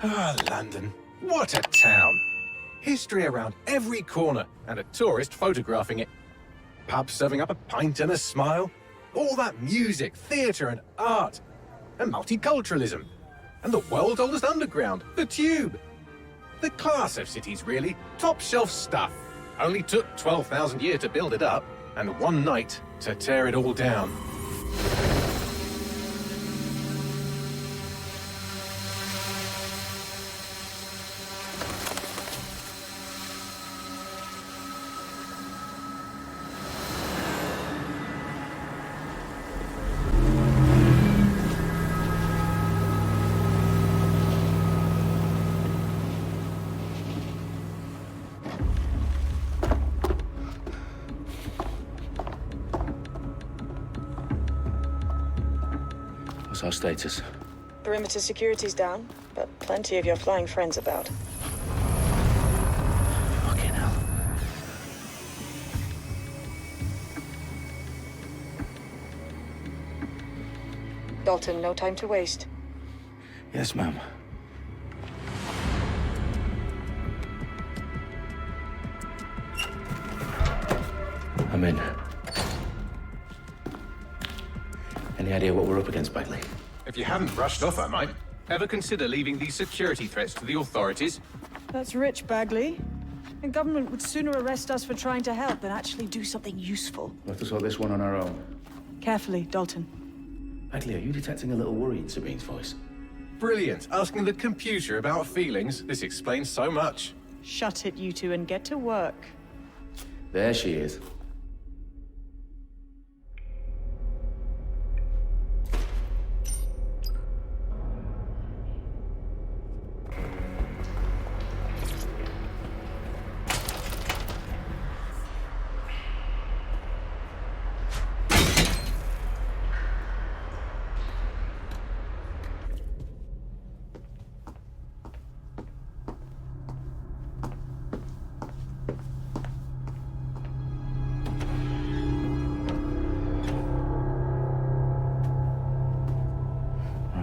Ah, London. What a town. History around every corner and a tourist photographing it. Pubs serving up a pint and a smile. All that music, theatre and art. And multiculturalism. And the world's oldest underground, the Tube. The class of cities, really. Top shelf stuff. Only took 12,000 years to build it up, and one night to tear it all down. What's our status? Perimeter security's down, but plenty of your flying friends about. Fucking hell. Dalton, no time to waste. Yes, ma'am. I'm in. Any idea what we're up against, Bagley? If you haven't brushed off, I might. Ever consider leaving these security threats to the authorities? That's rich, Bagley. The government would sooner arrest us for trying to help than actually do something useful. We'll have to sort this one on our own. Carefully, Dalton. Bagley, are you detecting a little worry in Sabine's voice? Brilliant. Asking the computer about feelings. This explains so much. Shut it, you two, and get to work. There she is.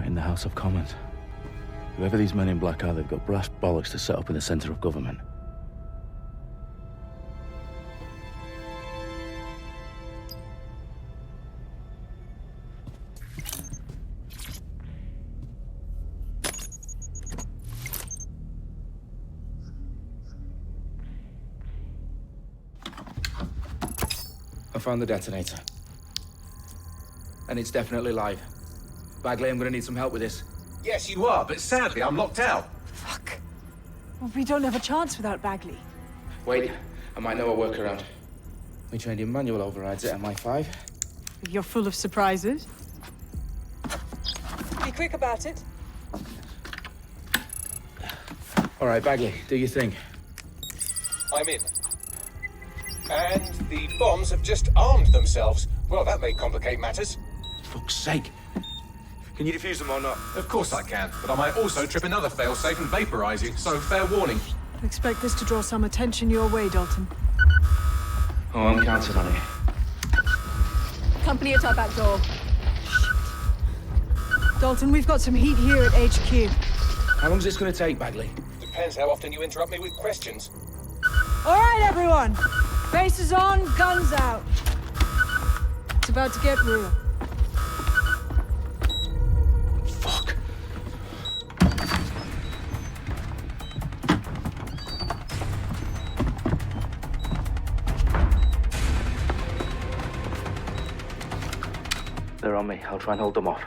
In the House of Commons. Whoever these men in black are, they've got brass bollocks to set up in the centre of government. I found the detonator. And it's definitely live. Bagley, I'm gonna need some help with this. Yes, you are, but sadly, I'm locked out. Fuck. Well, we don't have a chance without Bagley. Wait, I might know a workaround. We trained in manual overrides at MI5. You're full of surprises. Be quick about it. All right, Bagley, do your thing. I'm in. And the bombs have just armed themselves. Well, that may complicate matters. Fuck's sake. Can you defuse them or not? Of course I can, but I might also trip another failsafe and vaporize you, so fair warning. I expect this to draw some attention your way, Dalton. Oh, I'm counting on it. Company at our back door. Dalton, we've got some heat here at HQ. How long's this gonna take, Bagley? Depends how often you interrupt me with questions. All right, everyone. Faces on, guns out. It's about to get real. Fuck. They're on me. I'll try and hold them off.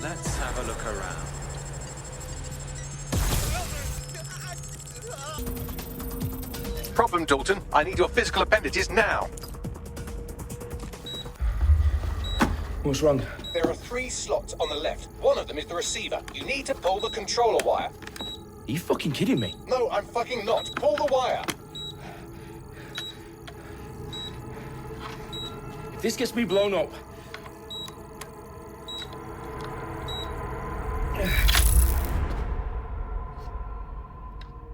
Let's have a look around. Problem, Dalton. I need your physical appendages now. What's wrong? There are 3 slots on the left. One of them is the receiver. You need to pull the controller wire. Are you fucking kidding me? No, I'm fucking not. Pull the wire. If this gets me blown up...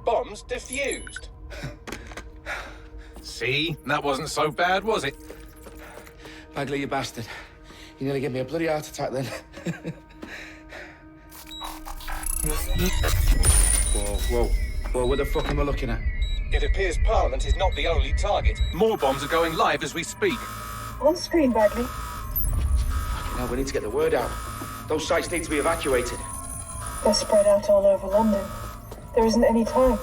Bombs defused. See? That wasn't so bad, was it? Bagley, you bastard. You nearly gave me a bloody heart attack then. Whoa, what the fuck am I looking at? It appears Parliament is not the only target. More bombs are going live as we speak. On screen, Bagley. Now we need to get the word out. Those sites need to be evacuated. They're spread out all over London. There isn't any time.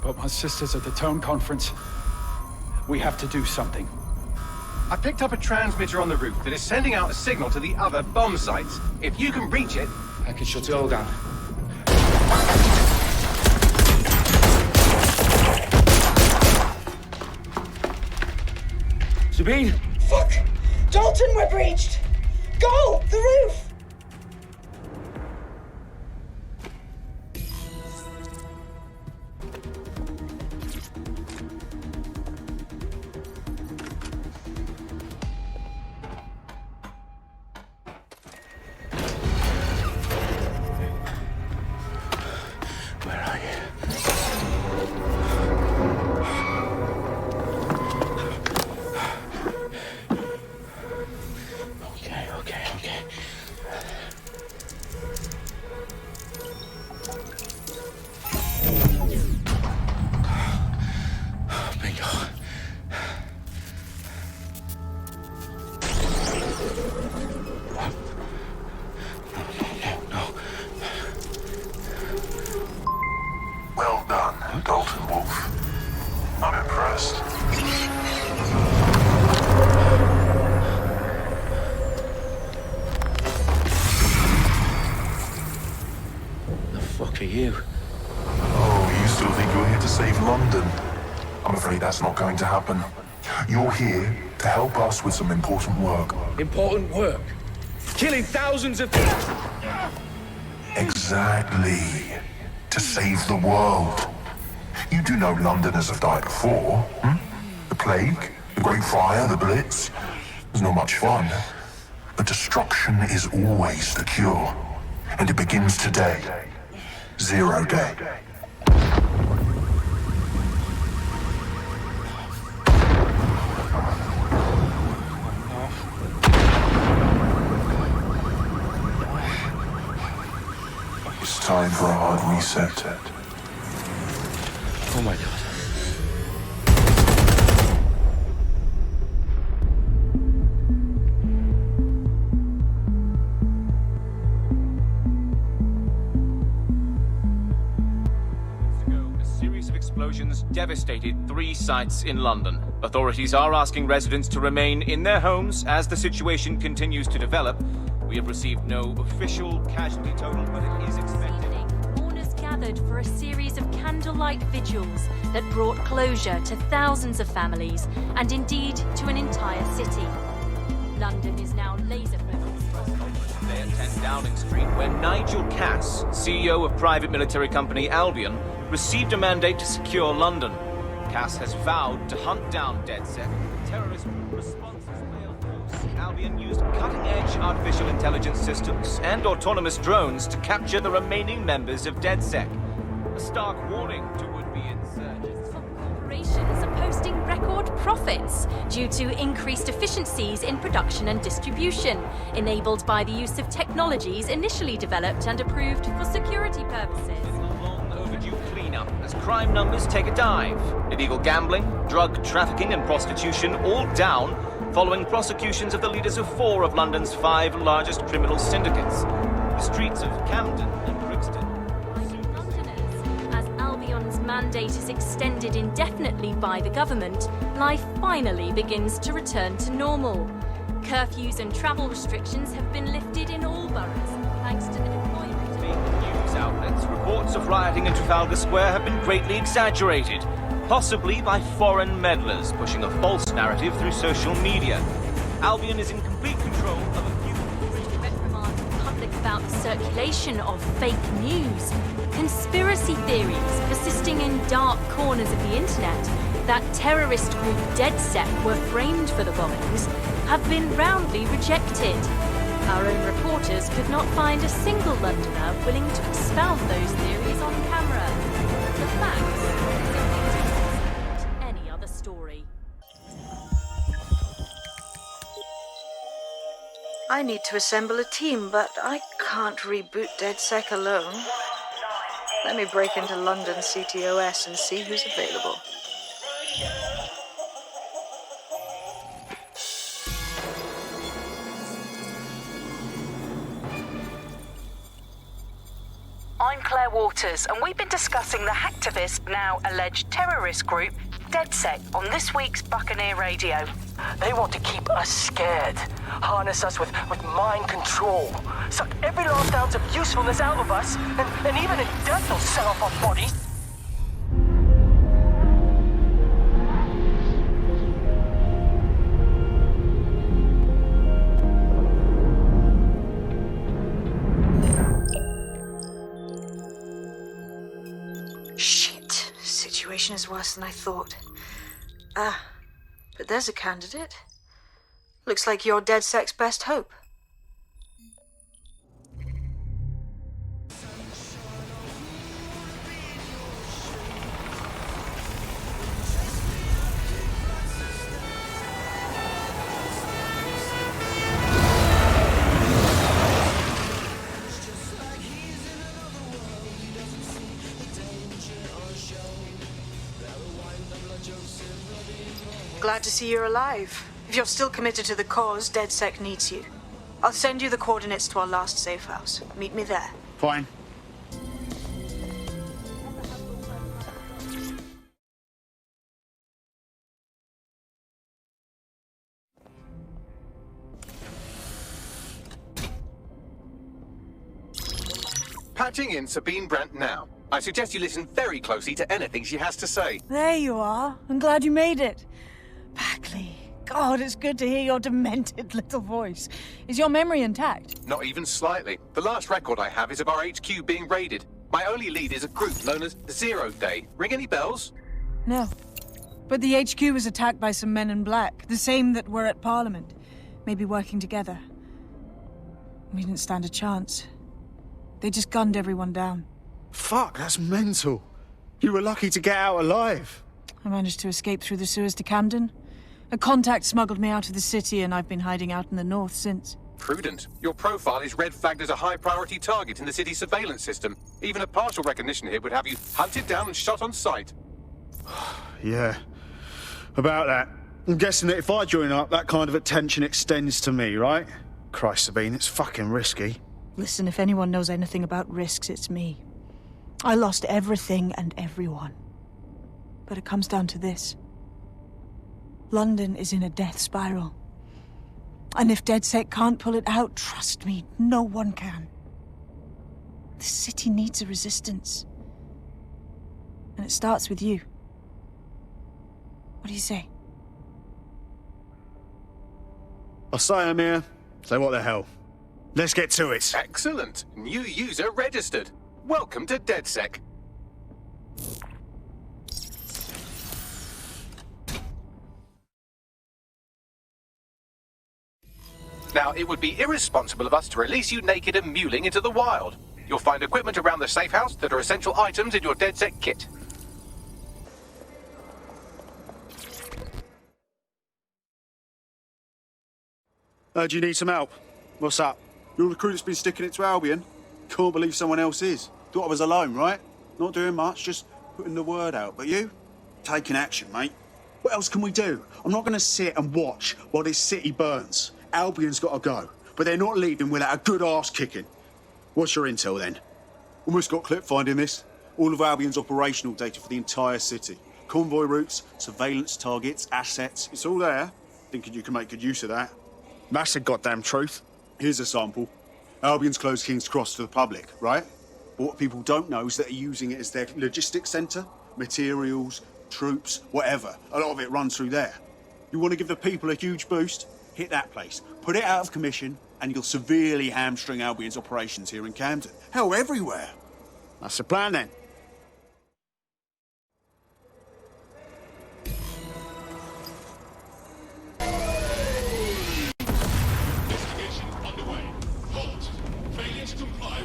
But my sister's at the Tone Conference. We have to do something. I picked up a transmitter on the roof that is sending out a signal to the other bomb sites. If you can reach it... I can shut it all down. Sabine! Fuck! Dalton, we're breached! Go! The roof! Where are you? Okay. Bingo. No. Well done, Dalton Wolf. I'm impressed. The fuck are you? Oh, you still think you're here to save London? I'm afraid that's not going to happen. You're here to help us with some important work. Important work. Killing thousands of... Exactly. To save the world. You do know Londoners have died before, hmm? The plague, the Great Fire, the Blitz. It's not much fun. But destruction is always the cure. And it begins today. 0 day. It's time for a hard reset. Oh my god. A series of explosions devastated 3 sites in London. Authorities are asking residents to remain in their homes as the situation continues to develop. We have received no official casualty total, but it is expected. Mourners gathered for a series of candlelight vigils that brought closure to thousands of families and indeed to an entire city. London is now laser-focused. Today at 10 Downing Street, where Nigel Cass, CEO of private military company Albion, received a mandate to secure London. Cass has vowed to hunt down DedSec. Terrorist responses failed force. Albion used cutting-edge artificial intelligence systems and autonomous drones to capture the remaining members of DedSec. A stark warning to would-be insurgents. Corporations are posting record profits due to increased efficiencies in production and distribution, enabled by the use of technologies initially developed and approved for security purposes. Cleanup as crime numbers take a dive. Illegal gambling, drug trafficking and prostitution all down following prosecutions of the leaders of 4 of London's 5 largest criminal syndicates. The streets of Camden and Brixton. Londoners, as Albion's mandate is extended indefinitely by the government, life finally begins to return to normal. Curfews and travel restrictions have been lifted in all boroughs, thanks to the deployment. News outlets, reports of rioting in Trafalgar Square have been greatly exaggerated, possibly by foreign meddlers pushing a false narrative through social media. Albion is in complete control of a few... Reprimand the public about the circulation of fake news. Conspiracy theories persisting in dark corners of the internet that terrorist group DedSec were framed for the bombings have been roundly rejected. Our own reporters could not find a single Londoner willing to expound those theories on camera. The facts simply any other story. I need to assemble a team, but I can't reboot DedSec alone. Let me break into London CTOS and see who's available. I'm Claire Waters, and we've been discussing the hacktivist, now alleged terrorist group, DedSec, on this week's Buccaneer Radio. They want to keep us scared, harness us with mind control, suck every last ounce of usefulness out of us, and even in death they'll sell off our bodies. Shit. Situation is worse than I thought. But there's a candidate. Looks like you're DedSec's best hope. Glad to see you're alive. If you're still committed to the cause, DedSec needs you. I'll send you the coordinates to our last safe house. Meet me there. Fine. Patching in Sabine Brandt now. I suggest you listen very closely to anything she has to say. There you are. I'm glad you made it. Backley. God, it's good to hear your demented little voice. Is your memory intact? Not even slightly. The last record I have is of our HQ being raided. My only lead is a group known as 0 Day. Ring any bells? No. But the HQ was attacked by some men in black, the same that were at Parliament. Maybe working together. We didn't stand a chance. They just gunned everyone down. Fuck, that's mental. You were lucky to get out alive. I managed to escape through the sewers to Camden. A contact smuggled me out of the city, and I've been hiding out in the north since. Prudent. Your profile is red flagged as a high-priority target in the city's surveillance system. Even a partial recognition hit would have you hunted down and shot on sight. Yeah, about that. I'm guessing that if I join up, that kind of attention extends to me, right? Christ, Sabine, it's fucking risky. Listen, if anyone knows anything about risks, it's me. I lost everything and everyone. But it comes down to this. London is in a death spiral. And if DedSec can't pull it out, trust me, no one can. The city needs a resistance. And it starts with you. What do you say? I say I'm here. So what the hell? Let's get to it. Excellent. New user registered. Welcome to DedSec. Now, it would be irresponsible of us to release you naked and mewling into the wild. You'll find equipment around the safe house that are essential items in your DedSec kit. Do you need some help? What's up? You're the crew that's been sticking it to Albion? Can't believe someone else is. Thought I was alone, right? Not doing much, just putting the word out. But you? Taking action, mate. What else can we do? I'm not going to sit and watch while this city burns. Albion's got to go, but they're not leaving without a good arse kicking. What's your intel, then? Almost got clip finding this. All of Albion's operational data for the entire city. Convoy routes, surveillance targets, assets. It's all there. Thinking you can make good use of that. That's the goddamn truth. Here's a sample. Albion's closed King's Cross to the public, right? But what people don't know is that they're using it as their logistics centre. Materials, troops, whatever. A lot of it runs through there. You want to give the people a huge boost? Hit that place. Put it out of commission, and you'll severely hamstring Albion's operations here in Camden. Hell, everywhere. That's the plan, then. Investigation underway. Halt. Failure to comply.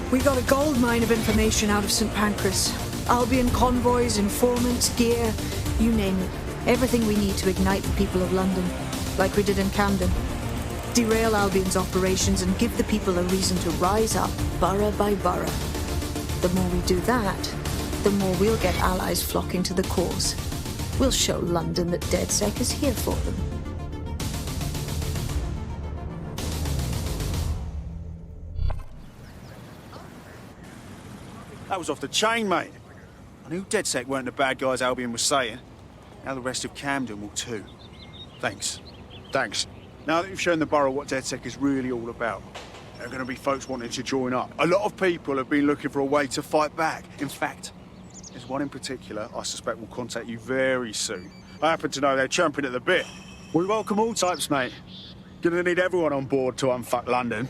We got a gold mine of information out of St. Pancras. Albion convoys, informants, gear, you name it. Everything we need to ignite the people of London, like we did in Camden. Derail Albion's operations and give the people a reason to rise up, borough by borough. The more we do that, the more we'll get allies flocking to the cause. We'll show London that DedSec is here for them. That was off the chain, mate. I knew DedSec weren't the bad guys Albion was saying. Now the rest of Camden will too. Thanks. Thanks. Now that you've shown the borough what DedSec is really all about, there are going to be folks wanting to join up. A lot of people have been looking for a way to fight back. In fact, there's one in particular I suspect will contact you very soon. I happen to know they're champing at the bit. We welcome all types, mate. Gonna need everyone on board to unfuck London.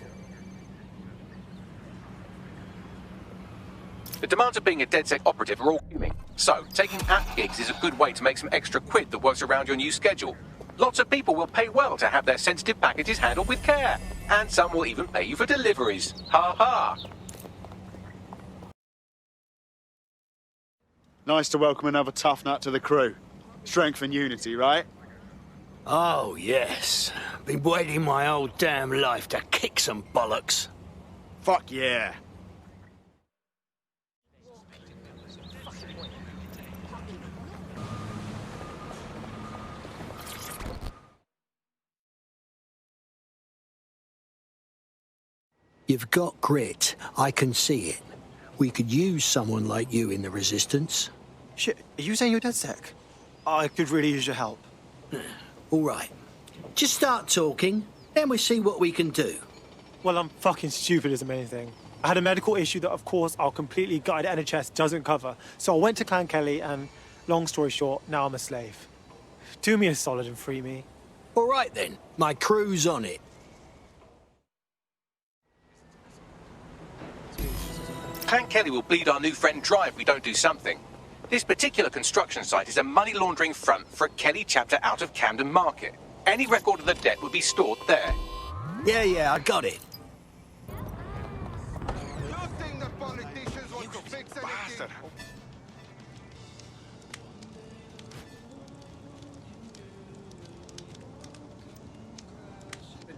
The demands of being a DedSec operative are all fuming. So, taking app gigs is a good way to make some extra quid that works around your new schedule. Lots of people will pay well to have their sensitive packages handled with care. And some will even pay you for deliveries. Ha ha! Nice to welcome another tough nut to the crew. Strength and unity, right? Oh, yes. Been waiting my whole damn life to kick some bollocks. Fuck yeah. You've got grit. I can see it. We could use someone like you in the Resistance. Shit, are you saying you're DedSec? I could really use your help. All right. Just start talking, then we see what we can do. Well, I'm fucking stupid as the main thing. I had a medical issue that, of course, our completely guided NHS doesn't cover. So I went to Clan Kelly and, long story short, now I'm a slave. Do me a solid and free me. All right, then. My crew's on it. Clan Kelly will bleed our new friend dry if we don't do something. This particular construction site is a money laundering front for a Kelly chapter out of Camden Market. Any record of the debt would be stored there. Yeah, I got it.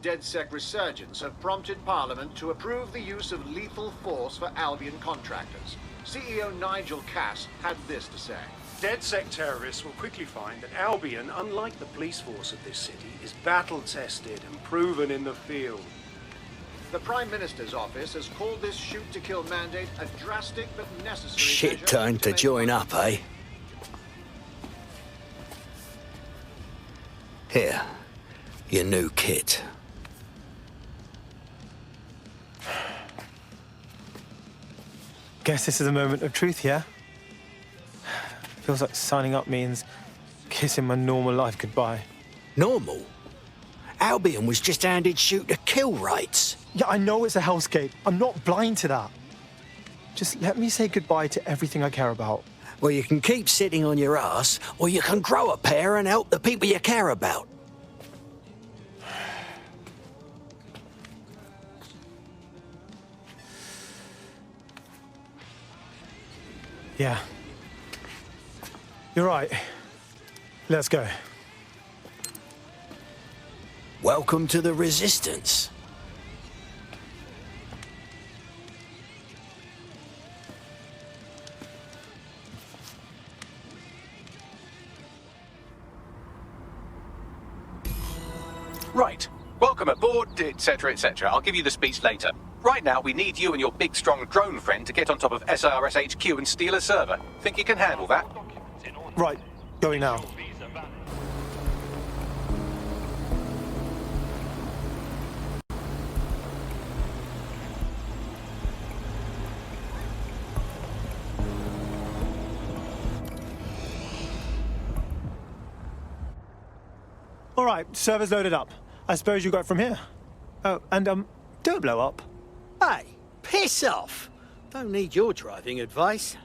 DedSec resurgence have prompted Parliament to approve the use of lethal force for Albion contractors. CEO Nigel Cass had this to say. DedSec terrorists will quickly find that Albion, unlike the police force of this city, is battle-tested and proven in the field. The Prime Minister's office has called this shoot-to-kill mandate a drastic but necessary Shit measure time to join up, eh? Here, your new kit. Guess this is a moment of truth, yeah? Feels like signing up means kissing my normal life goodbye. Normal? Albion was just handed shoot-to-kill rights. Yeah, I know it's a hellscape. I'm not blind to that. Just let me say goodbye to everything I care about. Well, you can keep sitting on your ass, or you can grow a pair and help the people you care about. Yeah. You're right. Let's go. Welcome to the Resistance. Right. Welcome aboard, etc., etc. I'll give you the speech later. Right now, we need you and your big, strong drone friend to get on top of SRS HQ and steal a server. Think you can handle that? Right. Going now. All right, server's loaded up. I suppose you got it from here. Oh, and, don't blow up. Hey, piss off! Don't need your driving advice.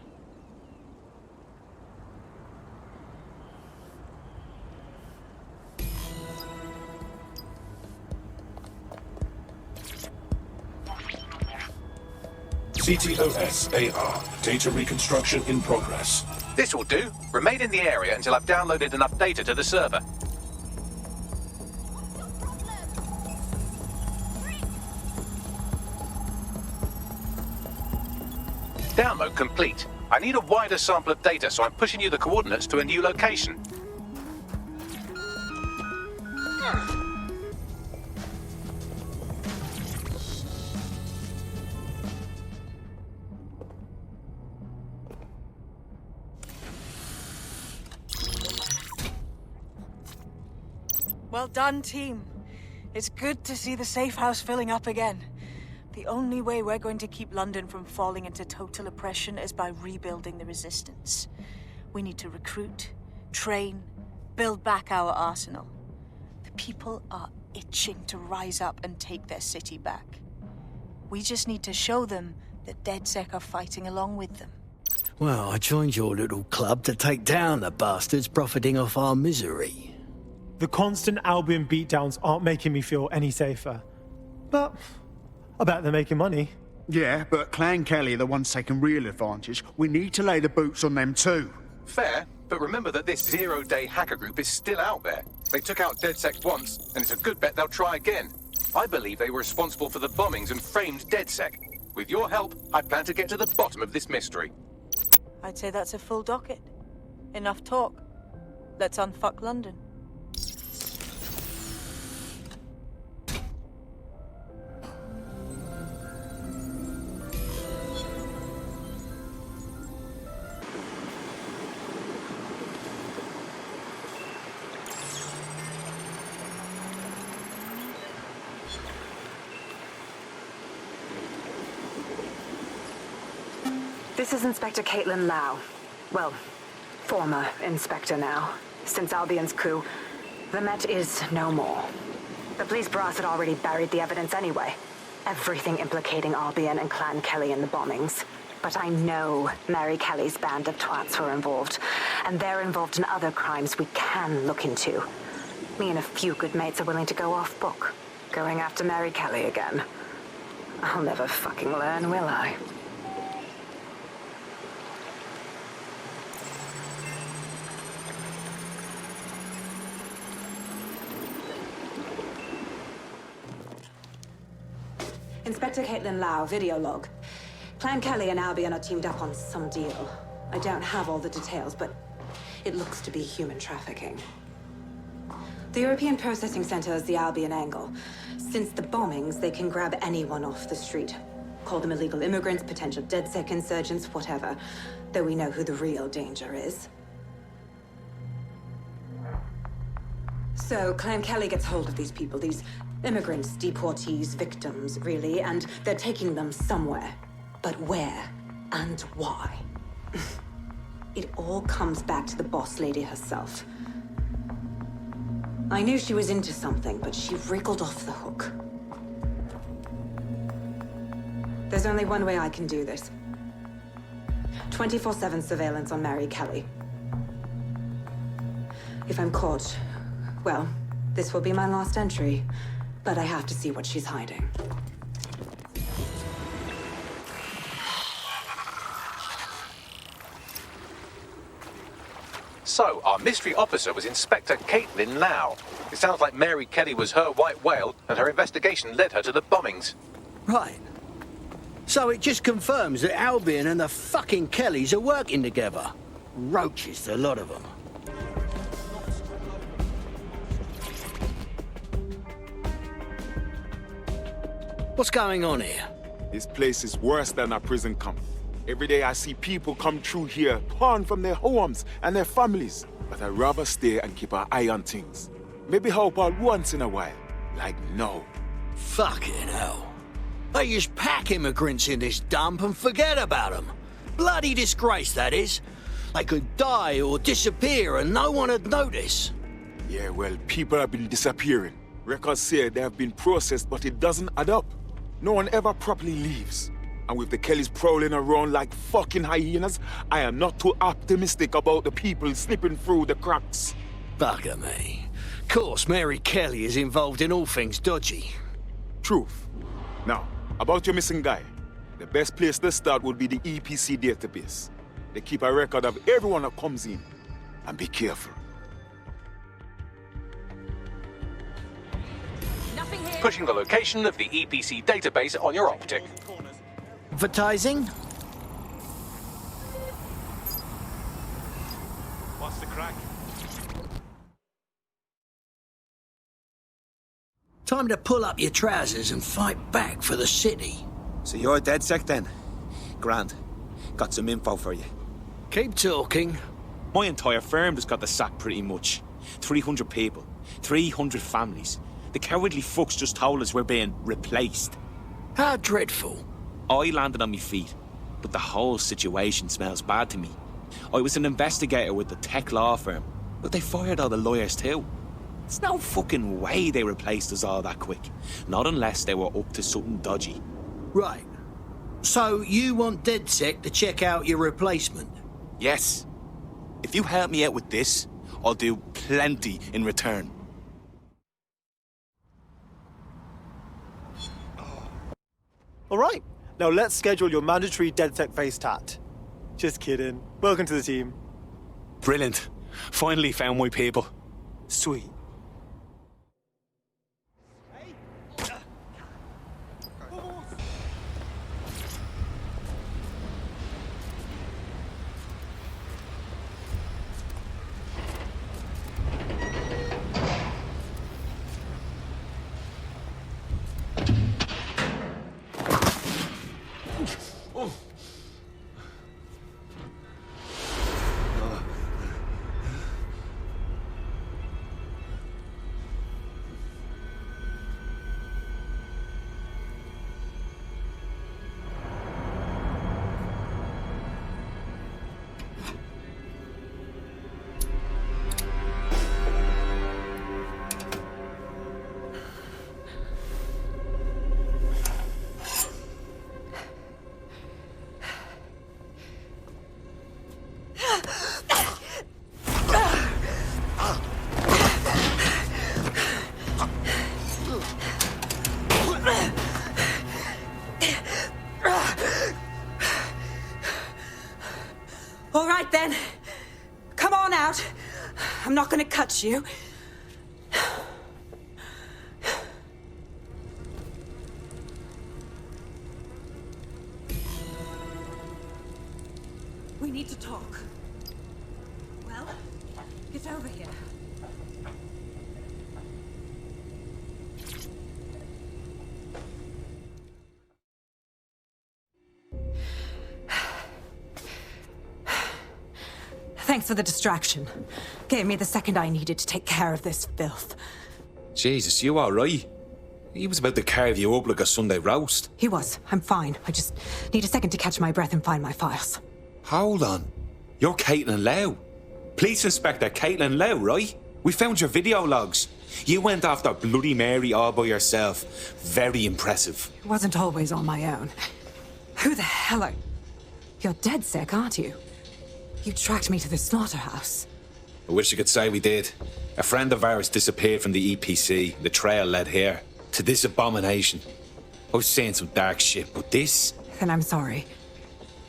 CTOS-AR. Data reconstruction in progress. This will do. Remain in the area until I've downloaded enough data to the server. Download complete. I need a wider sample of data, so I'm pushing you the coordinates to a new location. Well done, team. It's good to see the safe house filling up again. The only way we're going to keep London from falling into total oppression is by rebuilding the resistance. We need to recruit, train, build back our arsenal. The people are itching to rise up and take their city back. We just need to show them that DedSec are fighting along with them. Well, I joined your little club to take down the bastards profiting off our misery. The constant Albion beatdowns aren't making me feel any safer. But I bet they're making money. Yeah, but Clan Kelly are the ones taking real advantage. We need to lay the boots on them too. Fair, but remember that this zero-day hacker group is still out there. They took out DedSec once, and it's a good bet they'll try again. I believe they were responsible for the bombings and framed DedSec. With your help, I plan to get to the bottom of this mystery. I'd say that's a full docket. Enough talk. Let's unfuck London. This is Inspector Caitlin Lau. Well, former inspector now. Since Albion's coup, the Met is no more. The police brass had already buried the evidence anyway. Everything implicating Albion and Clan Kelly in the bombings. But I know Mary Kelly's band of twats were involved, and they're involved in other crimes we can look into. Me and a few good mates are willing to go off book, going after Mary Kelly again. I'll never fucking learn, will I? Inspector Caitlin Lau, video log. Clan Kelly and Albion are teamed up on some deal. I don't have all the details, but it looks to be human trafficking. The European Processing Center is the Albion angle. Since the bombings, they can grab anyone off the street. Call them illegal immigrants, potential DedSec insurgents, whatever. Though we know who the real danger is. So, Clan Kelly gets hold of these people, these immigrants, deportees, victims, really, and they're taking them somewhere. But where and why? It all comes back to the boss lady herself. I knew she was into something, but she wriggled off the hook. There's only one way I can do this. 24/7 surveillance on Mary Kelly. If I'm caught, well, this will be my last entry. But I have to see what she's hiding. So, our mystery officer was Inspector Caitlin Lau. It sounds like Mary Kelly was her white whale, and her investigation led her to the bombings. Right. So it just confirms that Albion and the fucking Kellys are working together. Roaches, the lot of them. What's going on here? This place is worse than a prison camp. Every day I see people come through here, torn from their homes and their families. But I'd rather stay and keep an eye on things. Maybe help out once in a while. Like no. Fucking hell. They just pack immigrants in this dump and forget about them. Bloody disgrace, that is. They could die or disappear and no one would notice. Yeah, well, people have been disappearing. Records say they have been processed, but it doesn't add up. No one ever properly leaves. And with the Kellys prowling around like fucking hyenas, I am not too optimistic about the people slipping through the cracks. Bugger me. Of course, Mary Kelly is involved in all things dodgy. Truth. Now, about your missing guy. The best place to start would be the EPC database. They keep a record of everyone that comes in. And be careful. Pushing the location of the EPC database on your optic. Advertising? What's the crack? Time to pull up your trousers and fight back for the city. So you're DedSec then? Grand. Got some info for you. Keep talking. My entire firm just got the sack pretty much. 300 people, 300 families. The cowardly fucks just told us we're being replaced. How dreadful. I landed on my feet, but the whole situation smells bad to me. I was an investigator with the tech law firm, but they fired all the lawyers too. There's no fucking way they replaced us all that quick. Not unless they were up to something dodgy. Right. So you want DedSec to check out your replacement? Yes. If you help me out with this, I'll do plenty in return. All right. Now let's schedule your mandatory DedSec face tat. Just kidding. Welcome to the team. Brilliant. Finally found my people. Sweet. All right, then. Come on out. I'm not gonna cut you. We need to talk. Well, get over here. Thanks for the distraction. Gave me the second I needed to take care of this filth. Jesus, you alright? He was about to carve you up like a Sunday roast. He was. I'm fine. I just need a second to catch my breath and find my files. Hold on. You're Caitlin Lau. Police Inspector Caitlin Lau, right? We found your video logs. You went after Bloody Mary all by yourself. Very impressive. It wasn't always on my own. Who the hell are... You're DedSec, aren't you? You tracked me to the slaughterhouse. I wish I could say we did. A friend of ours disappeared from the EPC. The trail led here. To this abomination. I was saying some dark shit, but this... Then I'm sorry.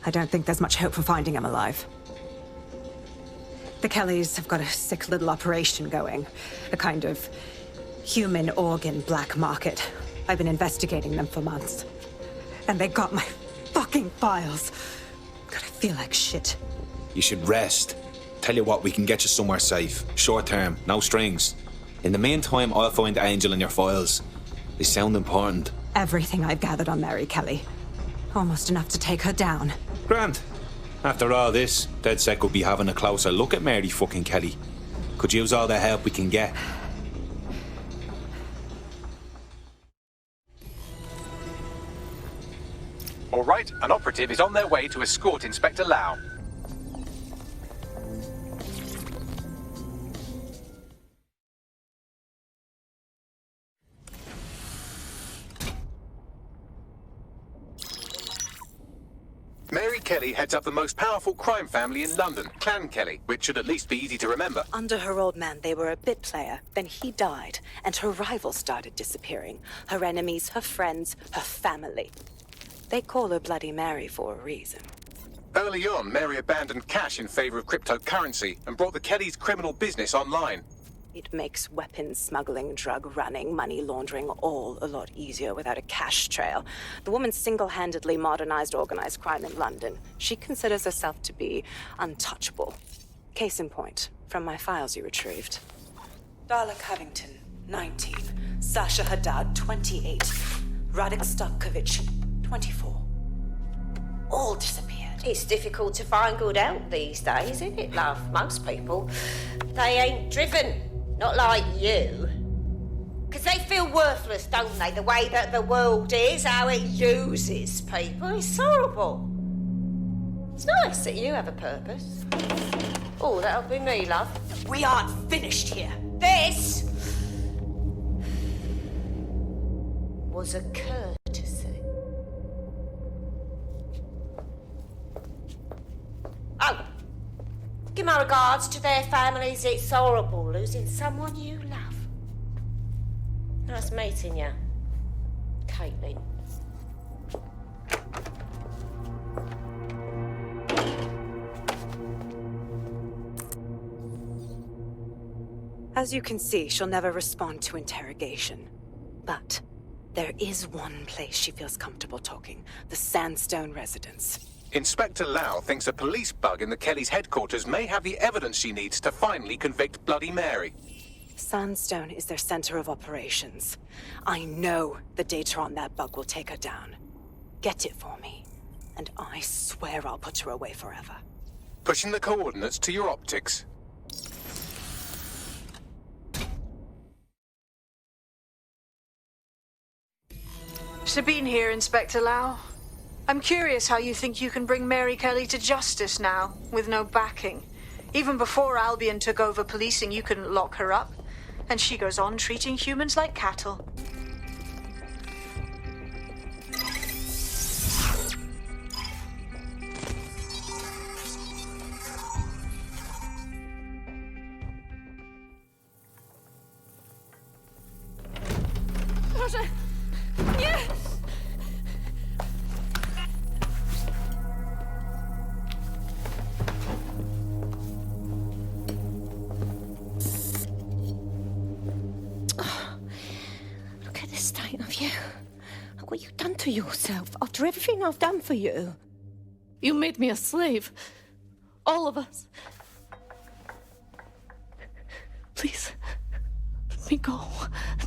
I don't think there's much hope for finding him alive. The Kellys have got a sick little operation going. A kind of human organ black market. I've been investigating them for months. And they got my fucking files. God, I feel like shit. You should rest. Tell you what, we can get you somewhere safe. Short term, no strings. In the meantime, I'll find Angel in your files. They sound important. Everything I've gathered on Mary Kelly. Almost enough to take her down. Grant. After all this, DedSec will be having a closer look at Mary fucking Kelly. Could use all the help we can get. All right, an operative is on their way to escort Inspector Lau. Mary Kelly heads up the most powerful crime family in London, Clan Kelly, which should at least be easy to remember. Under her old man, they were a bit player. Then he died, and her rivals started disappearing. Her enemies, her friends, her family. They call her Bloody Mary for a reason. Early on, Mary abandoned cash in favor of cryptocurrency and brought the Kellys' criminal business online. It makes weapons smuggling, drug running, money laundering all a lot easier without a cash trail. The woman single-handedly modernized organized crime in London. She considers herself to be untouchable. Case in point, from my files you retrieved. Darla Covington, 19. Sasha Haddad, 28. Radek Stokovich, 24. All disappeared. It's difficult to find good help these days, isn't it, love? Most people, they ain't driven. Not like you. Because they feel worthless, don't they? The way that the world is, how it uses people. It's horrible. It's nice that you have a purpose. Oh, that'll be me, love. We aren't finished here. This was a courtesy. Oh, give my regards to their families. It's horrible losing someone you love. Nice meeting you, Caitlin. As you can see, she'll never respond to interrogation. But there is one place she feels comfortable talking, the Sandstone residence. Inspector Lau thinks a police bug in the Kellys' headquarters may have the evidence she needs to finally convict Bloody Mary. Sandstone is their center of operations. I know the data on that bug will take her down. Get it for me, and I swear I'll put her away forever. Pushing the coordinates to your optics. Sabine here, Inspector Lau. I'm curious how you think you can bring Mary Kelly to justice now, with no backing. Even before Albion took over policing, you couldn't lock her up. And she goes on treating humans like cattle. Proszę! Nie! Look at the state of you. Look what you've done to yourself after everything I've done for you. You made me a slave. All of us. Please, let me go.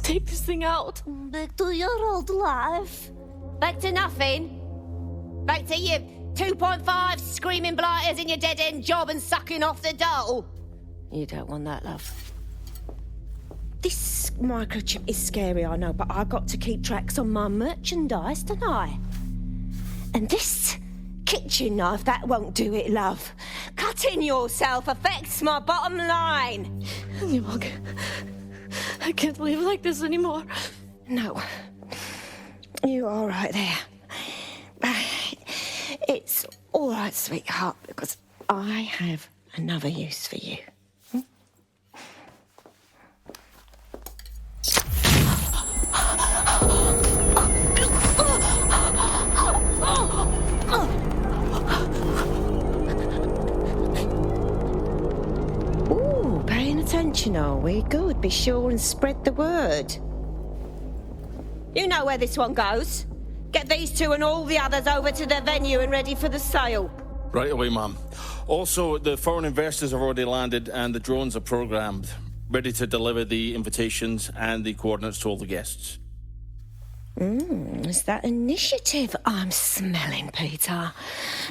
Take this thing out. Back to your old life. Back to nothing. Back to you 2.5 screaming blighters in your dead-end job and sucking off the dole. You don't want that, love. This microchip is scary, I know, but I got to keep tracks on my merchandise, don't I? And this kitchen knife, that won't do it, love. Cutting yourself affects my bottom line. I can't live like this anymore. No. You're all right there. It's all right, sweetheart, because I have another use for you. Ooh, paying attention, are we? Good. Be sure and spread the word. You know where this one goes. Get these two and all the others over to the venue and ready for the sale. Right away, ma'am. Also, the foreign investors have already landed and the drones are programmed, ready to deliver the invitations and the coordinates to all the guests. It's that initiative I'm smelling, Peter.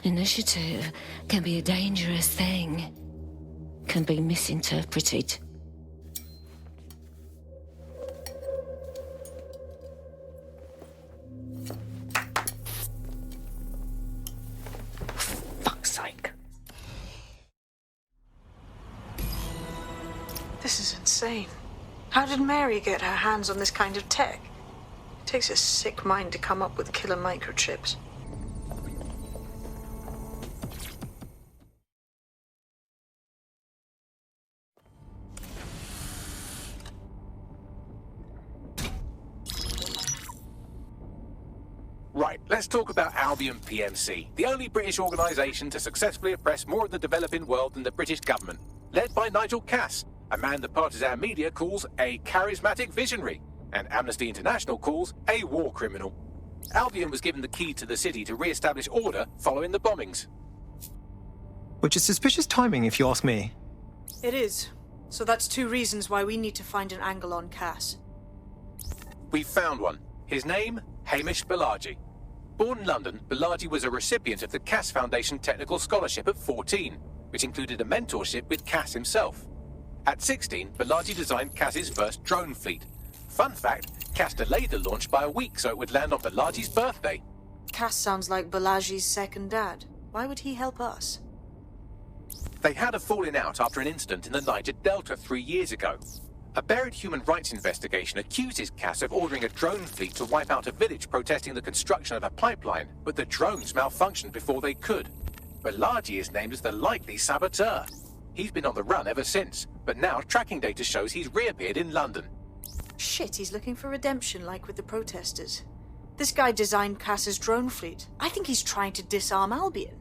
Initiative can be a dangerous thing. Can be misinterpreted. Fuck's sake. This is insane. How did Mary get her hands on this kind of tech? It takes a sick mind to come up with killer microchips. Right. Let's talk about Albion PMC, the only British organisation to successfully oppress more of the developing world than the British government, led by Nigel Cass, a man the partisan media calls a charismatic visionary, and Amnesty International calls a war criminal. Albion was given the key to the city to re-establish order following the bombings. Which is suspicious timing, if you ask me. It is. So that's 2 reasons why we need to find an angle on Cass. We've found one. His name, Hamish Balaji. Born in London, Balaji was a recipient of the Cass Foundation Technical Scholarship at 14, which included a mentorship with Cass himself. At 16, Balaji designed Cass's first drone fleet. Fun fact, Cass delayed the launch by a week so it would land on Balaji's birthday. Cass sounds like Balaji's second dad. Why would he help us? They had a falling out after an incident in the Niger Delta 3 years ago. A buried human rights investigation accuses Cass of ordering a drone fleet to wipe out a village protesting the construction of a pipeline, but the drones malfunctioned before they could. Balaji is named as the likely saboteur. He's been on the run ever since, but now tracking data shows he's reappeared in London. Shit, he's looking for redemption like with the protesters. This guy designed Cass's drone fleet. I think he's trying to disarm Albion.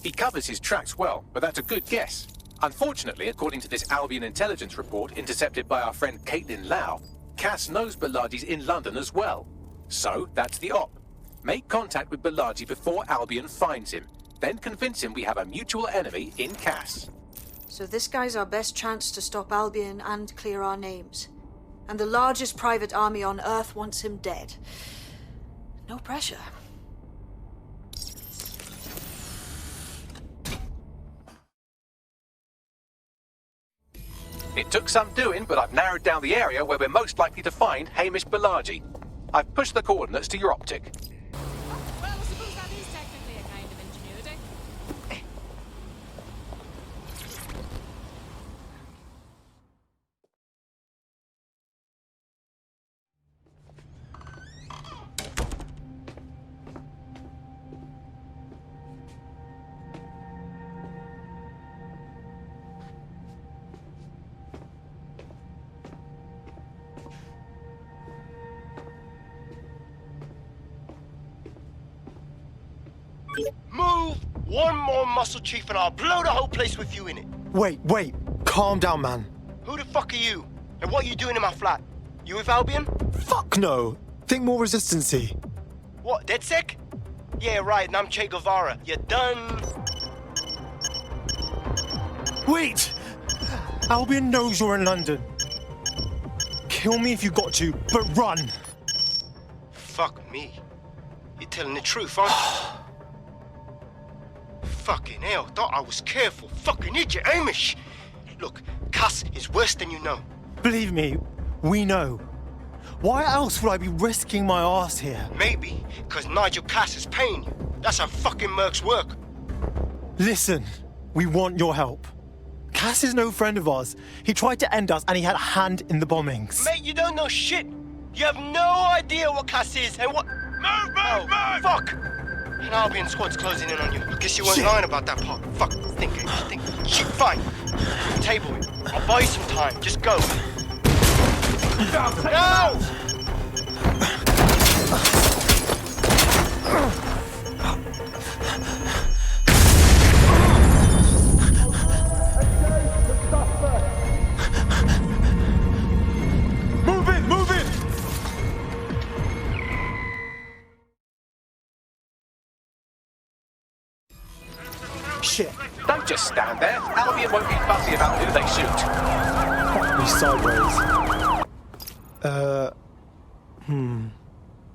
He covers his tracks well, but that's a good guess. Unfortunately, according to this Albion intelligence report intercepted by our friend Caitlin Lau, Cass knows Balaji's in London as well. So, that's the op. Make contact with Balaji before Albion finds him. Then convince him we have a mutual enemy in Cass. So this guy's our best chance to stop Albion and clear our names. And the largest private army on Earth wants him dead. No pressure. It took some doing, but I've narrowed down the area where we're most likely to find Hamish Balaji. I've pushed the coordinates to your optic. Well, I suppose that is technically a kind of ingenuity. Move! One more muscle, Chief, and I'll blow the whole place with you in it. Wait. Calm down, man. Who the fuck are you? And what are you doing in my flat? You with Albion? Fuck no. Think more resistancy. What, DedSec? Yeah, right, and I'm Che Guevara. You done? Wait! Albion knows you're in London. Kill me if you got to, but run! Fuck me. You're telling the truth, aren't you? Fucking hell, thought I was careful. Fucking idiot, Hamish! Look, Cass is worse than you know. Believe me, we know. Why else would I be risking my ass here? Maybe, because Nigel Cass is paying you. That's how fucking mercs work. Listen, we want your help. Cass is no friend of ours. He tried to end us and he had a hand in the bombings. Mate, you don't know shit. You have no idea what Cass is and what... Move! Fuck! An Albion squad's closing in on you. I guess you weren't lying about that part. Fuck, think. Shit, fine. Table it. I'll buy you some time. Just go. No! Move in! Shit. Don't just stand there. Albion won't be fussy about who they shoot. Fuck me sideways.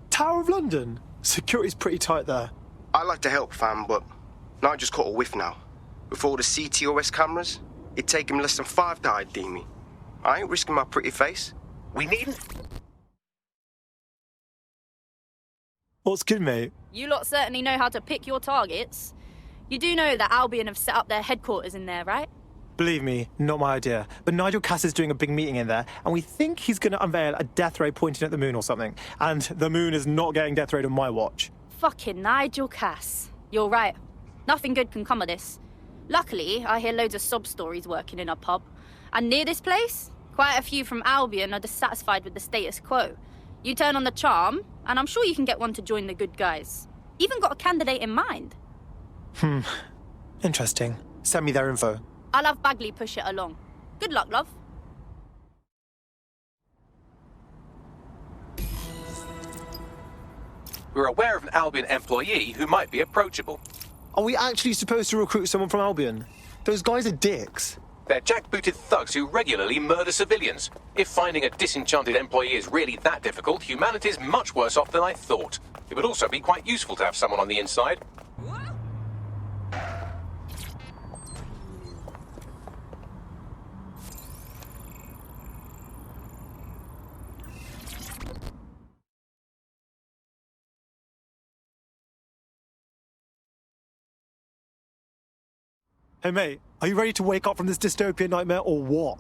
Tower of London. Security's pretty tight there. I like to help, fam, but Nigel's caught a whiff now. With all the CTOS cameras, it'd take him less than 5 to ID me. I ain't risking my pretty face. We needn't... What's good, mate? You lot certainly know how to pick your targets. You do know that Albion have set up their headquarters in there, right? Believe me, not my idea. But Nigel Cass is doing a big meeting in there, and we think he's going to unveil a death ray pointing at the moon or something. And the moon is not getting death rayed on my watch. Fucking Nigel Cass. You're right. Nothing good can come of this. Luckily, I hear loads of sob stories working in a pub. And near this place, quite a few from Albion are dissatisfied with the status quo. You turn on the charm, and I'm sure you can get one to join the good guys. Even got a candidate in mind. Interesting. Send me their info. I'll have Bagley push it along. Good luck, love. We're aware of an Albion employee who might be approachable. Are we actually supposed to recruit someone from Albion? Those guys are dicks. They're jackbooted thugs who regularly murder civilians. If finding a disenchanted employee is really that difficult, humanity's much worse off than I thought. It would also be quite useful to have someone on the inside. Hey mate, are you ready to wake up from this dystopian nightmare or what?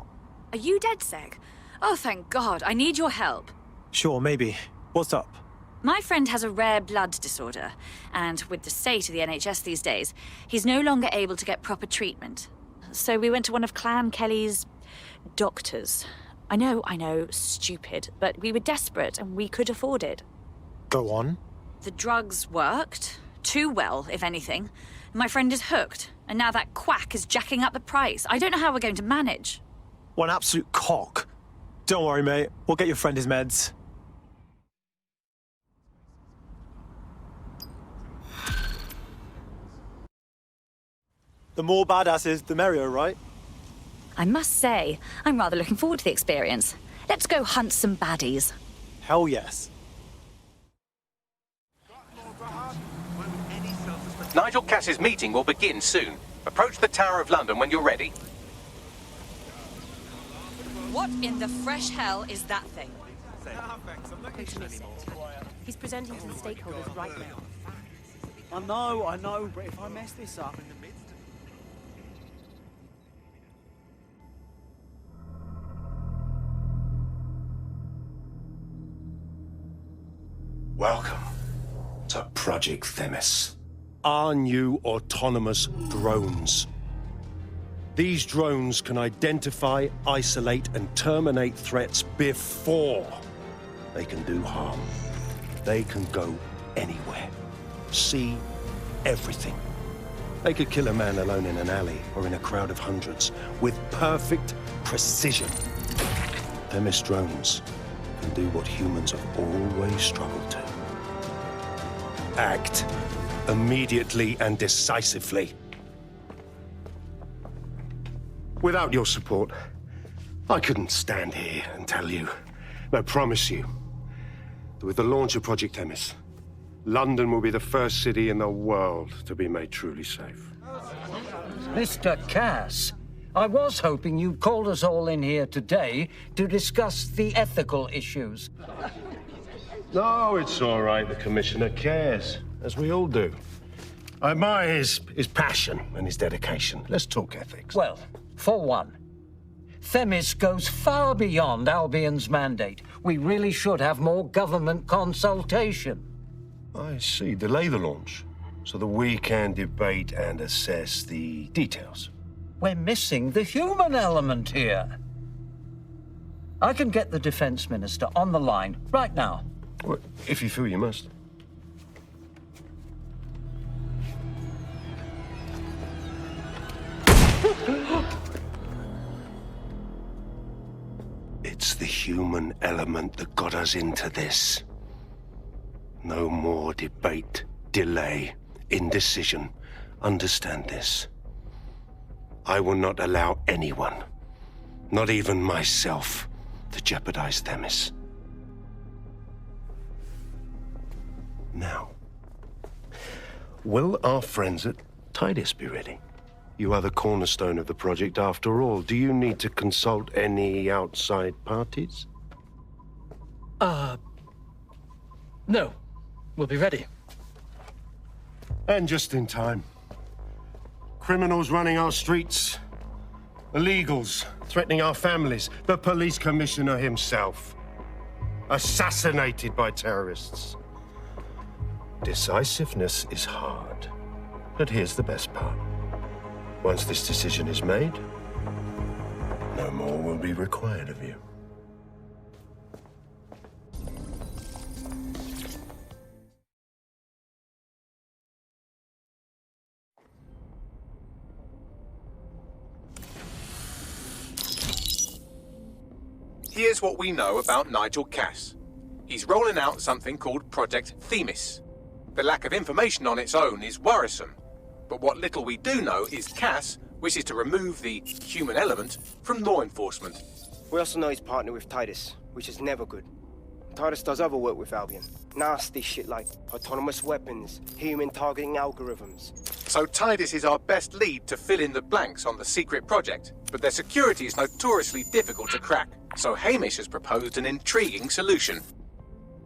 Are you DedSec? Oh, thank God. I need your help. Sure, maybe. What's up? My friend has a rare blood disorder, and with the state of the NHS these days, he's no longer able to get proper treatment. So we went to one of Clan Kelly's doctors. I know, stupid, but we were desperate and we could afford it. Go on. The drugs worked. Too well, if anything. My friend is hooked, and now that quack is jacking up the price. I don't know how we're going to manage. What an absolute cock. Don't worry, mate. We'll get your friend his meds. The more badasses, the merrier, right? I must say, I'm rather looking forward to the experience. Let's go hunt some baddies. Hell yes. Nigel Cass's meeting will begin soon. Approach the Tower of London when you're ready. What in the fresh hell is that thing? He's presenting to the stakeholders right now. I know, but if I mess this up... Welcome to Project Themis. Our new autonomous drones. These drones can identify, isolate, and terminate threats before they can do harm. They can go anywhere, see everything. They could kill a man alone in an alley or in a crowd of hundreds with perfect precision. Themis drones can do what humans have always struggled to. Act immediately and decisively. Without your support, I couldn't stand here and tell you, I promise you, that with the launch of Project Themis, London will be the first city in the world to be made truly safe. Mr. Cass, I was hoping you'd called us all in here today to discuss the ethical issues. No, it's all right. The Commissioner cares, as we all do. I admire his passion and his dedication. Let's talk ethics. Well, for one, Themis goes far beyond Albion's mandate. We really should have more government consultation. I see. Delay the launch so that we can debate and assess the details. We're missing the human element here. I can get the Defense Minister on the line right now. Well, if you feel you must. It's the human element that got us into this. No more debate, delay, indecision. Understand this. I will not allow anyone, not even myself, to jeopardize Themis. Now, will our friends at Tidus be ready? You are the cornerstone of the project after all. Do you need to consult any outside parties? No. We'll be ready. And just in time. Criminals running our streets. Illegals threatening our families. The police commissioner himself. Assassinated by terrorists. Decisiveness is hard. But here's the best part. Once this decision is made, no more will be required of you. Here's what we know about Nigel Cass. He's rolling out something called Project Themis. The lack of information on its own is worrisome, but what little we do know is Cass wishes to remove the human element from law enforcement. We also know he's partnered with Titus, which is never good. Titus does other work with Albion. Nasty shit like autonomous weapons, human targeting algorithms. So Titus is our best lead to fill in the blanks on the secret project, but their security is notoriously difficult to crack. So Hamish has proposed an intriguing solution.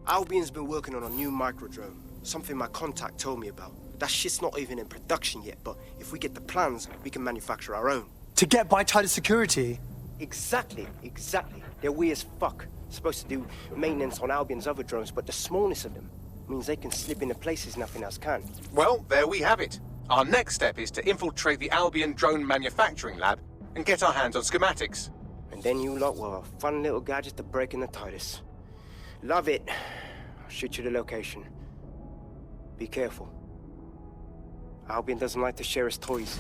Albion's been working on a new microdrone, something my contact told me about. That shit's not even in production yet, but if we get the plans, we can manufacture our own. To get by Titus security? Exactly. They're weird as fuck. Supposed to do maintenance on Albion's other drones, but the smallness of them means they can slip into places nothing else can. Well, there we have it. Our next step is to infiltrate the Albion drone manufacturing lab and get our hands on schematics. And then you lot will have a fun little gadget to break in the Titus. Love it. I'll shoot you the location. Be careful. Albion doesn't like to share his toys.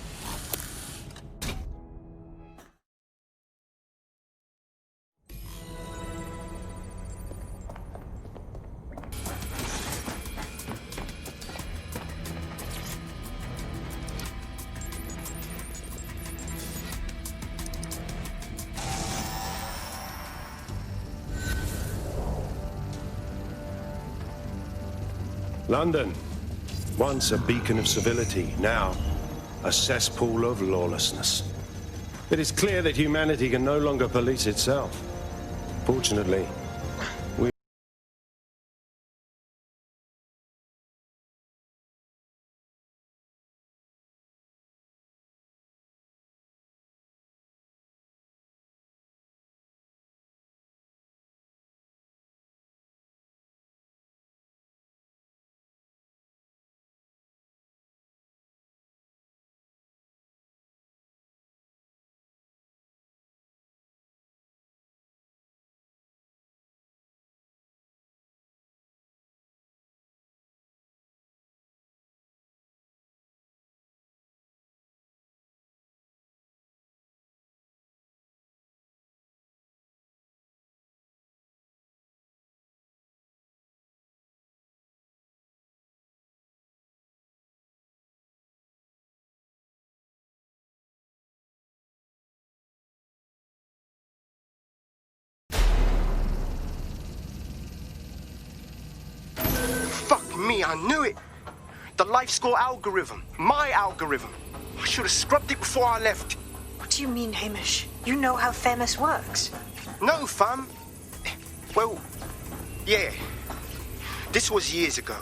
London, once a beacon of civility, now a cesspool of lawlessness. It is clear that humanity can no longer police itself. Fortunately, Fuck me, I knew it! The life score algorithm. My algorithm. I should have scrubbed it before I left. What do you mean, Hamish? You know how Themis works. No, fam. Well, yeah. This was years ago.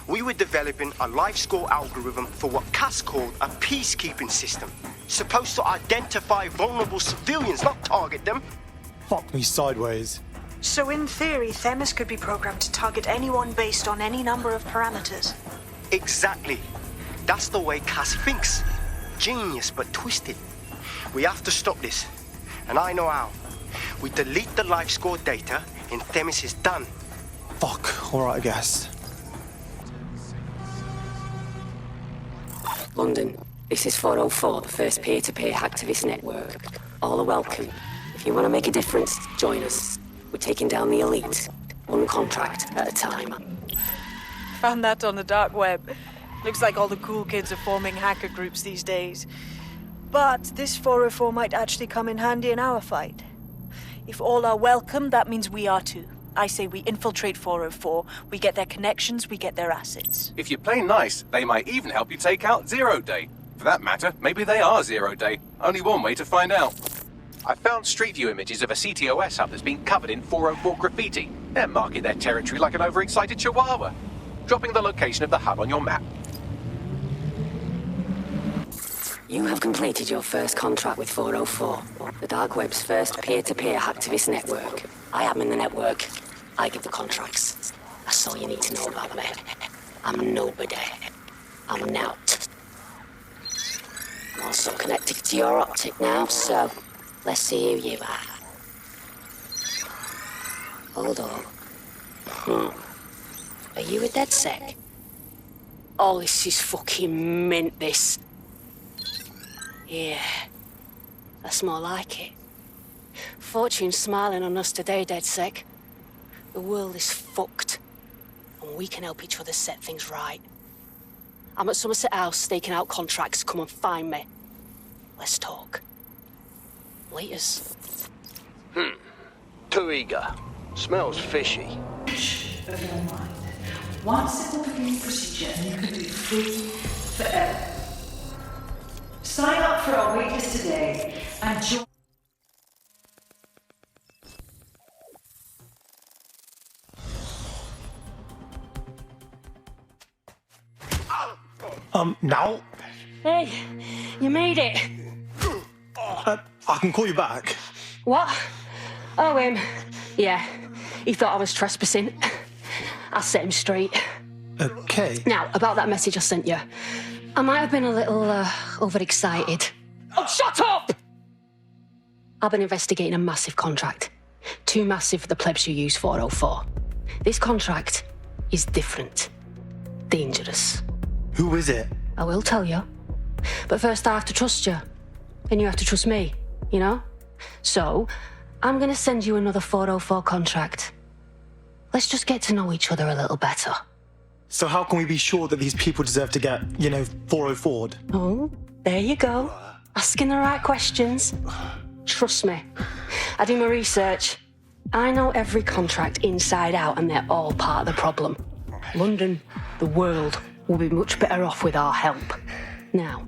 We were developing a life score algorithm for what Cass called a peacekeeping system. Supposed to identify vulnerable civilians, not target them. Fuck me sideways. So in theory, Themis could be programmed to target anyone based on any number of parameters. Exactly. That's the way Cass thinks. Genius, but twisted. We have to stop this. And I know how. We delete the life score data, and Themis is done. Fuck, alright, I guess. London, this is 404, the first peer-to-peer hacktivist network. All are welcome. If you want to make a difference, join us. We're taking down the elite, one contract at a time. Found that on the dark web. Looks like all the cool kids are forming hacker groups these days. But this 404 might actually come in handy in our fight. If all are welcome, that means we are too. I say we infiltrate 404, we get their connections, we get their assets. If you play nice, they might even help you take out Zero Day. For that matter, maybe they are Zero Day. Only one way to find out. I found Street View images of a CTOS hub that's been covered in 404 graffiti. They're marking their territory like an overexcited chihuahua. Dropping the location of the hub on your map. You have completed your first contract with 404, the dark web's first peer-to-peer hacktivist network. I am in the network. I give the contracts. That's all you need to know about me. I'm nobody. I'm Nout. I'm also connected to your optic now, so let's see who you are. Hold on. Are you a DedSec? Oh, this is fucking mint, this. Yeah, that's more like it. fortune's smiling on us today, DedSec. The world is fucked, and we can help each other set things right. I'm at Somerset House staking out contracts. Come and find me. Let's talk. Laters. Too eager. Smells fishy. Of your mind. One simple beginning procedure and you can be free forever. Sign up for our waitlist today and join. Now? Hey, you made it. I can call you back. What? Oh, yeah. He thought I was trespassing. I set him straight. Okay. Now, about that message I sent you. I might have been a little, overexcited. Oh, shut up! I've been investigating a massive contract. Too massive for the plebs who use 404. This contract is different. Dangerous. Who is it? I will tell you. But first I have to trust you. And you have to trust me, you know? So, I'm gonna send you another 404 contract. Let's just get to know each other a little better. So how can we be sure that these people deserve to get, 404'd? Oh, there you go. Asking the right questions. Trust me. I do my research. I know every contract inside out and they're all part of the problem. London, the world, will be much better off with our help. Now,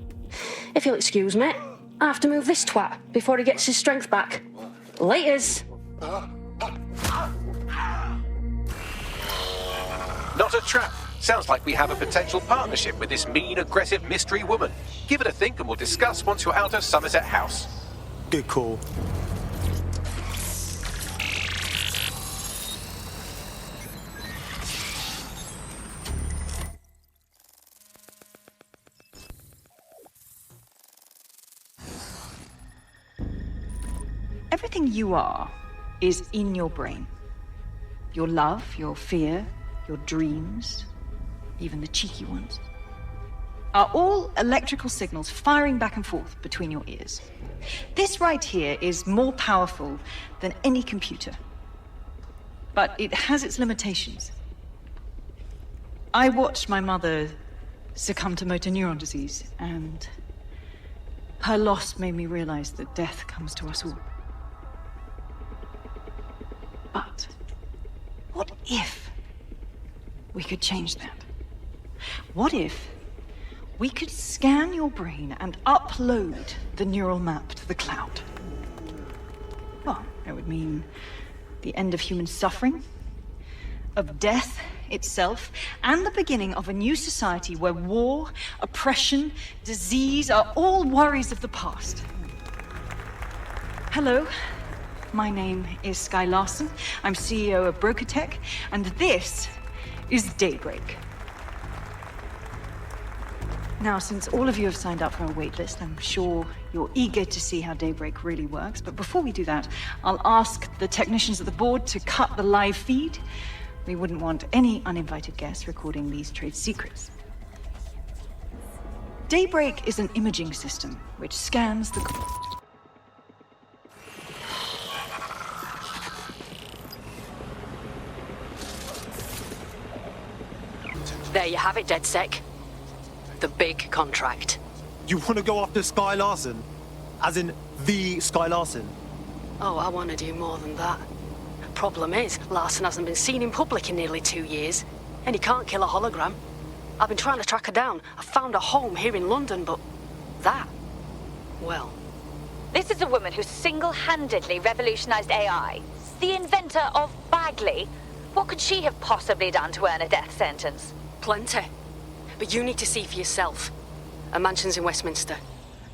if you'll excuse me, I have to move this twat before he gets his strength back. Laters. Not a trap. Sounds like we have a potential partnership with this mean, aggressive mystery woman. Give it a think and we'll discuss once you're out of Somerset House. Good call. Everything you are is in your brain. Your love, your fear, your dreams, even the cheeky ones, are all electrical signals firing back and forth between your ears. This right here is more powerful than any computer, but it has its limitations. I watched my mother succumb to motor neuron disease, and her loss made me realize that death comes to us all. But what if we could change that? What if we could scan your brain and upload the neural map to the cloud? Well, it would mean the end of human suffering, of death itself, and the beginning of a new society where war, oppression, disease are all worries of the past. Hello. My name is Sky Larson. I'm CEO of BrokerTech, and this is Daybreak. Now, since all of you have signed up for our waitlist, I'm sure you're eager to see how Daybreak really works. But before we do that, I'll ask the technicians at the board to cut the live feed. We wouldn't want any uninvited guests recording these trade secrets. Daybreak is an imaging system which scans the... There you have it, DedSec. The big contract. You want to go after Sky Larson? As in, the Sky Larson? Oh, I want to do more than that. Problem is, Larson hasn't been seen in public in nearly 2 years, and he can't kill a hologram. I've been trying to track her down. I found a home here in London, but that... well... This is a woman who single-handedly revolutionized AI. The inventor of Bagley. What could she have possibly done to earn a death sentence? Plenty. But you need to see for yourself. A mansion's in Westminster.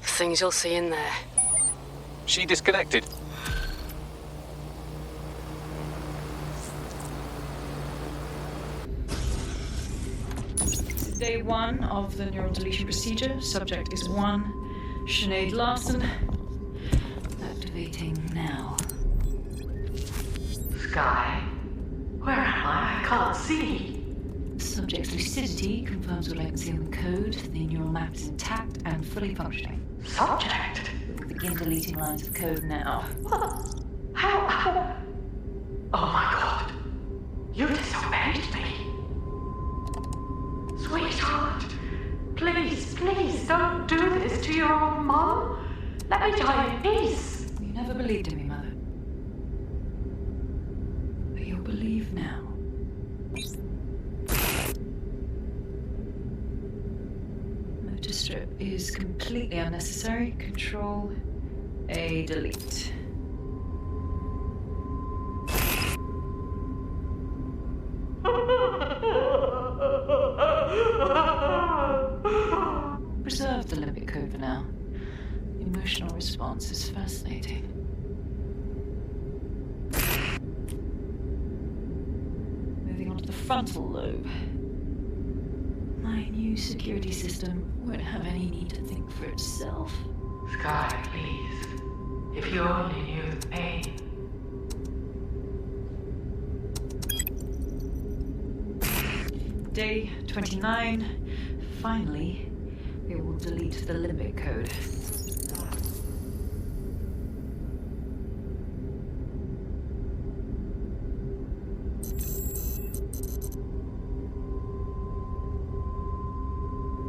Things you'll see in there. She disconnected. Day 1 of the neural deletion procedure. Subject is 1, Sinead Larson. Activating now. Sky? Where am I? I can't see. Subject's lucidity confirms your latency on the code. The neural map is intact and fully functioning. Subject? Begin deleting lines of code now. What? How? Oh my god. You disobeyed me. Sweetheart, please, please don't do this to your own mom. Let me die in peace. You never believed in me, Mother. But you'll believe now. Motor strip is completely unnecessary. Control A, delete. Preserve the limbic code for now. The emotional response is fascinating. Moving on to the frontal lobe. My new security system won't have any need to think for itself. Sky, please. If you only knew the pain. Day 29. Finally, we will delete the limbic code.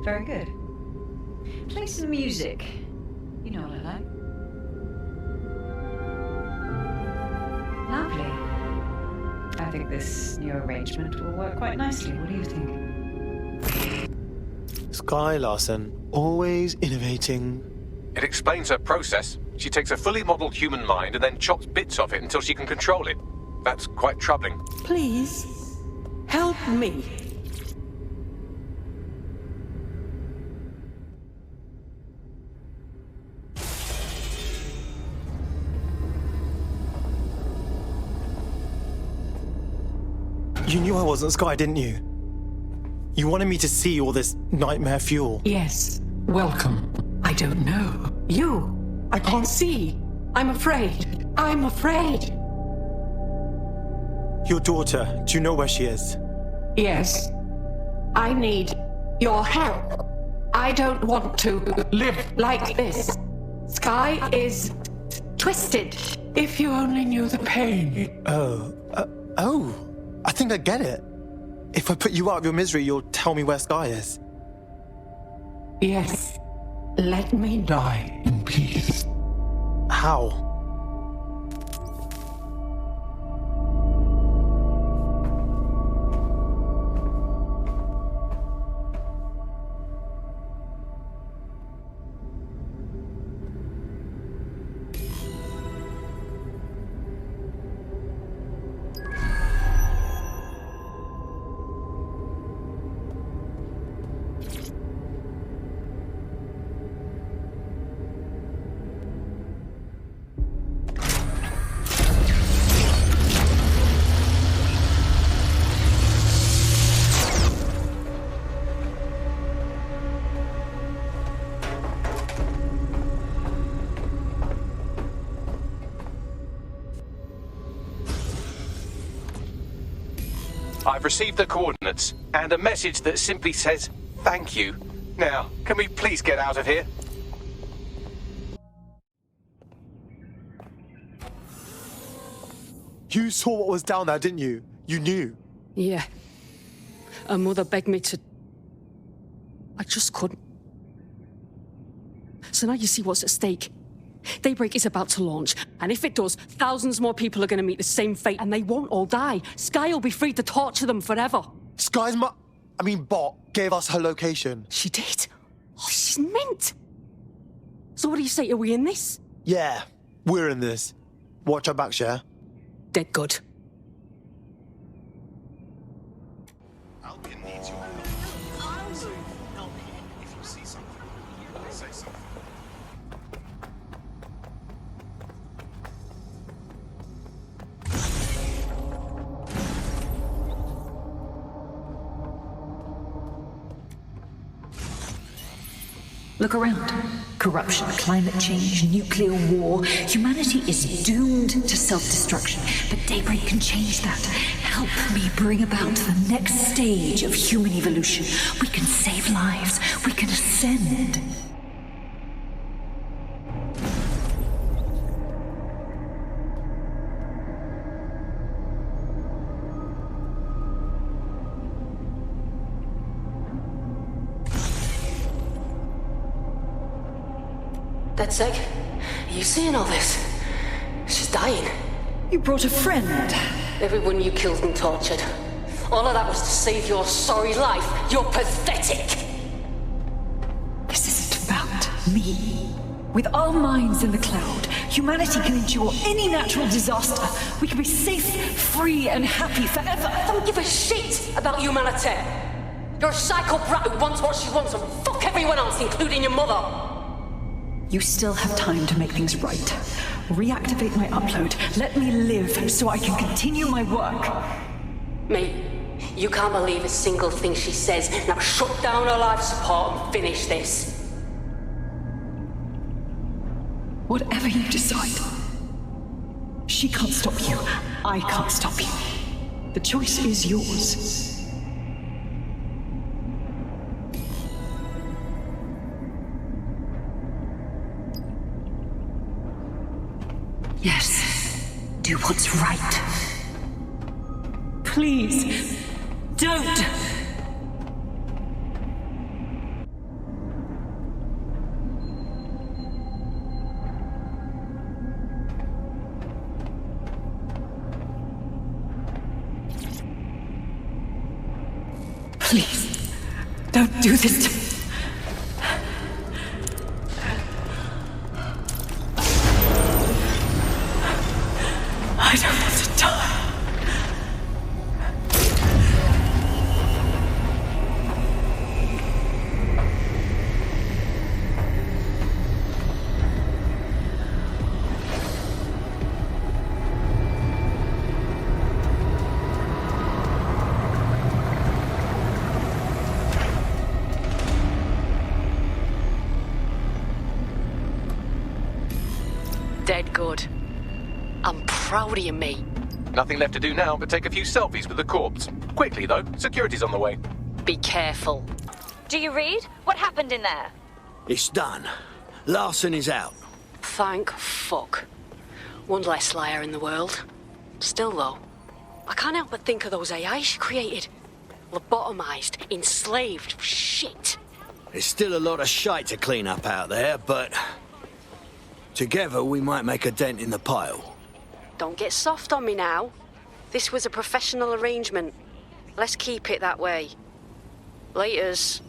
Very good. Play some music. You know what I like. Lovely. I think this new arrangement will work quite nicely. What do you think? Sky Larson, always innovating. It explains her process. She takes a fully modelled human mind and then chops bits off it until she can control it. That's quite troubling. Please, help me. You knew I wasn't Sky, didn't you? You wanted me to see all this nightmare fuel. Yes, welcome. I don't know. You, I can't see. I'm afraid. I'm afraid. Your daughter, do you know where she is? Yes. I need your help. I don't want to live like this. Sky is twisted. If you only knew the pain. Oh, I think I get it. If I put you out of your misery, you'll tell me where Sky is. Yes. Let me die in peace. How? I've received the coordinates and a message that simply says, thank you. Now, can we please get out of here? You saw what was down there, didn't you? You knew. Yeah. Her mother begged me to... I just couldn't. So now you see what's at stake. Daybreak is about to launch, and if it does, thousands more people are going to meet the same fate, and they won't all die. Sky will be free to torture them forever. Sky's bot gave us her location. She did? Oh, she's mint. So what do you say, are we in this? Yeah, we're in this. Watch our backs, yeah? Dead good. Look around. Corruption, climate change, nuclear war. Humanity is doomed to self-destruction, but Daybreak can change that. Help me bring about the next stage of human evolution. We can save lives. We can ascend. DedSec, are you seeing all this? She's dying. You brought a friend. Everyone you killed and tortured. All of that was to save your sorry life. You're pathetic! This isn't about me. With our minds in the cloud, humanity can endure any natural disaster. We can be safe, free, and happy forever. I don't give a shit about humanity. You're a psycho brat who wants what she wants and fuck everyone else, including your mother. You still have time to make things right. Reactivate my upload. Let me live so I can continue my work. Mate, you can't believe a single thing she says. Now shut down her life support and finish this. Whatever you decide. She can't stop you. I can't stop you. The choice is yours. Yes, do what's right. Please, don't! Please, don't do this to me. I don't want to die. Dead good. I'm proud of you, mate. Nothing left to do now but take a few selfies with the corpse. Quickly, though. Security's on the way. Be careful. Do you read? What happened in there? It's done. Larson is out. Thank fuck. One less liar in the world. Still, though, I can't help but think of those AI she created. Lobotomized, enslaved, shit. There's still a lot of shite to clean up out there, but together we might make a dent in the pile. Don't get soft on me now. This was a professional arrangement. Let's keep it that way. Laters.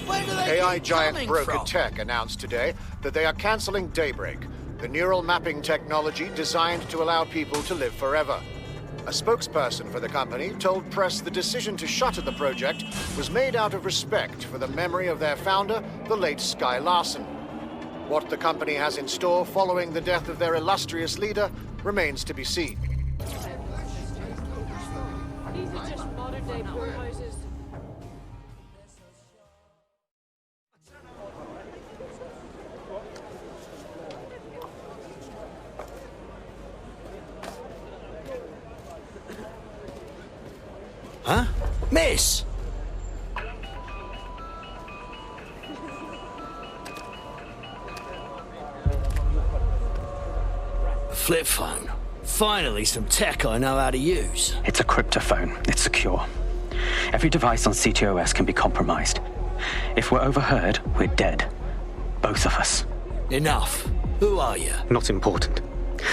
AI giant Broker Tech announced today that they are canceling Daybreak, the neural mapping technology designed to allow people to live forever. A spokesperson for the company told press the decision to shutter the project was made out of respect for the memory of their founder, the late Sky Larson. What the company has in store following the death of their illustrious leader remains to be seen. These are just modern-day warehouses. Huh? Miss! A flip phone. Finally, some tech I know how to use. It's a cryptophone. It's secure. Every device on CTOS can be compromised. If we're overheard, we're dead. Both of us. Enough. Who are you? Not important.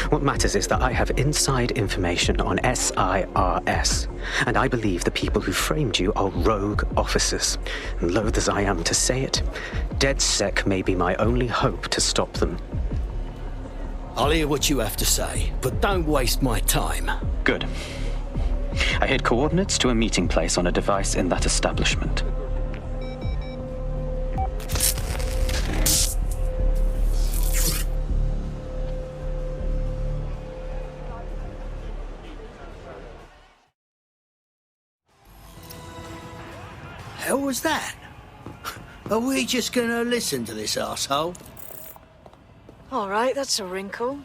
What matters is that I have inside information on SIRS, and I believe the people who framed you are rogue officers. And loath as I am to say it, DedSec may be my only hope to stop them. I'll hear what you have to say, but don't waste my time. Good. I hid coordinates to a meeting place on a device in that establishment. Hell was that? Are we just gonna listen to this arsehole? All right, that's a wrinkle.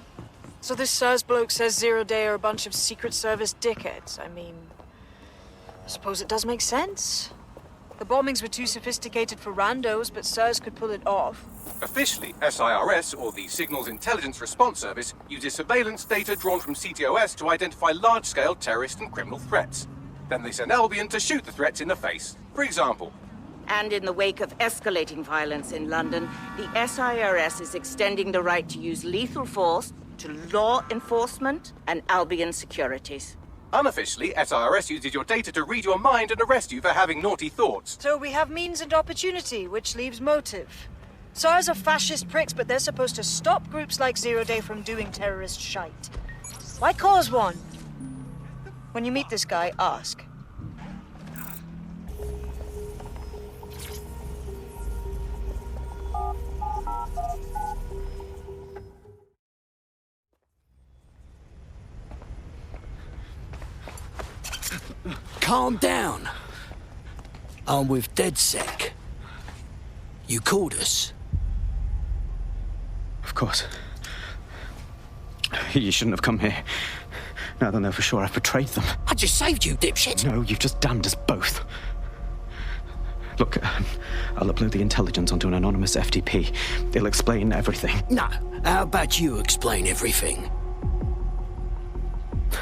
So this SIRS bloke says Zero Day are a bunch of Secret Service dickheads. I mean, I suppose it does make sense. The bombings were too sophisticated for randos, but SIRS could pull it off. Officially, SIRS, or the Signals Intelligence Response Service, uses surveillance data drawn from CTOS to identify large-scale terrorist and criminal threats. Then they send Albion to shoot the threats in the face. For example. And in the wake of escalating violence in London, the SIRS is extending the right to use lethal force to law enforcement and Albion securities. Unofficially, SIRS uses your data to read your mind and arrest you for having naughty thoughts. So we have means and opportunity, which leaves motive. SARS are fascist pricks, but they're supposed to stop groups like Zero Day from doing terrorist shite. Why cause one? When you meet this guy, ask. Calm down. I'm with DedSec. You called us. Of course. You shouldn't have come here. Now they'll know for sure I've betrayed them. I just saved you, dipshit. No, you've just damned us both. Look, I'll upload the intelligence onto an anonymous FTP. It'll explain everything. No, how about you explain everything?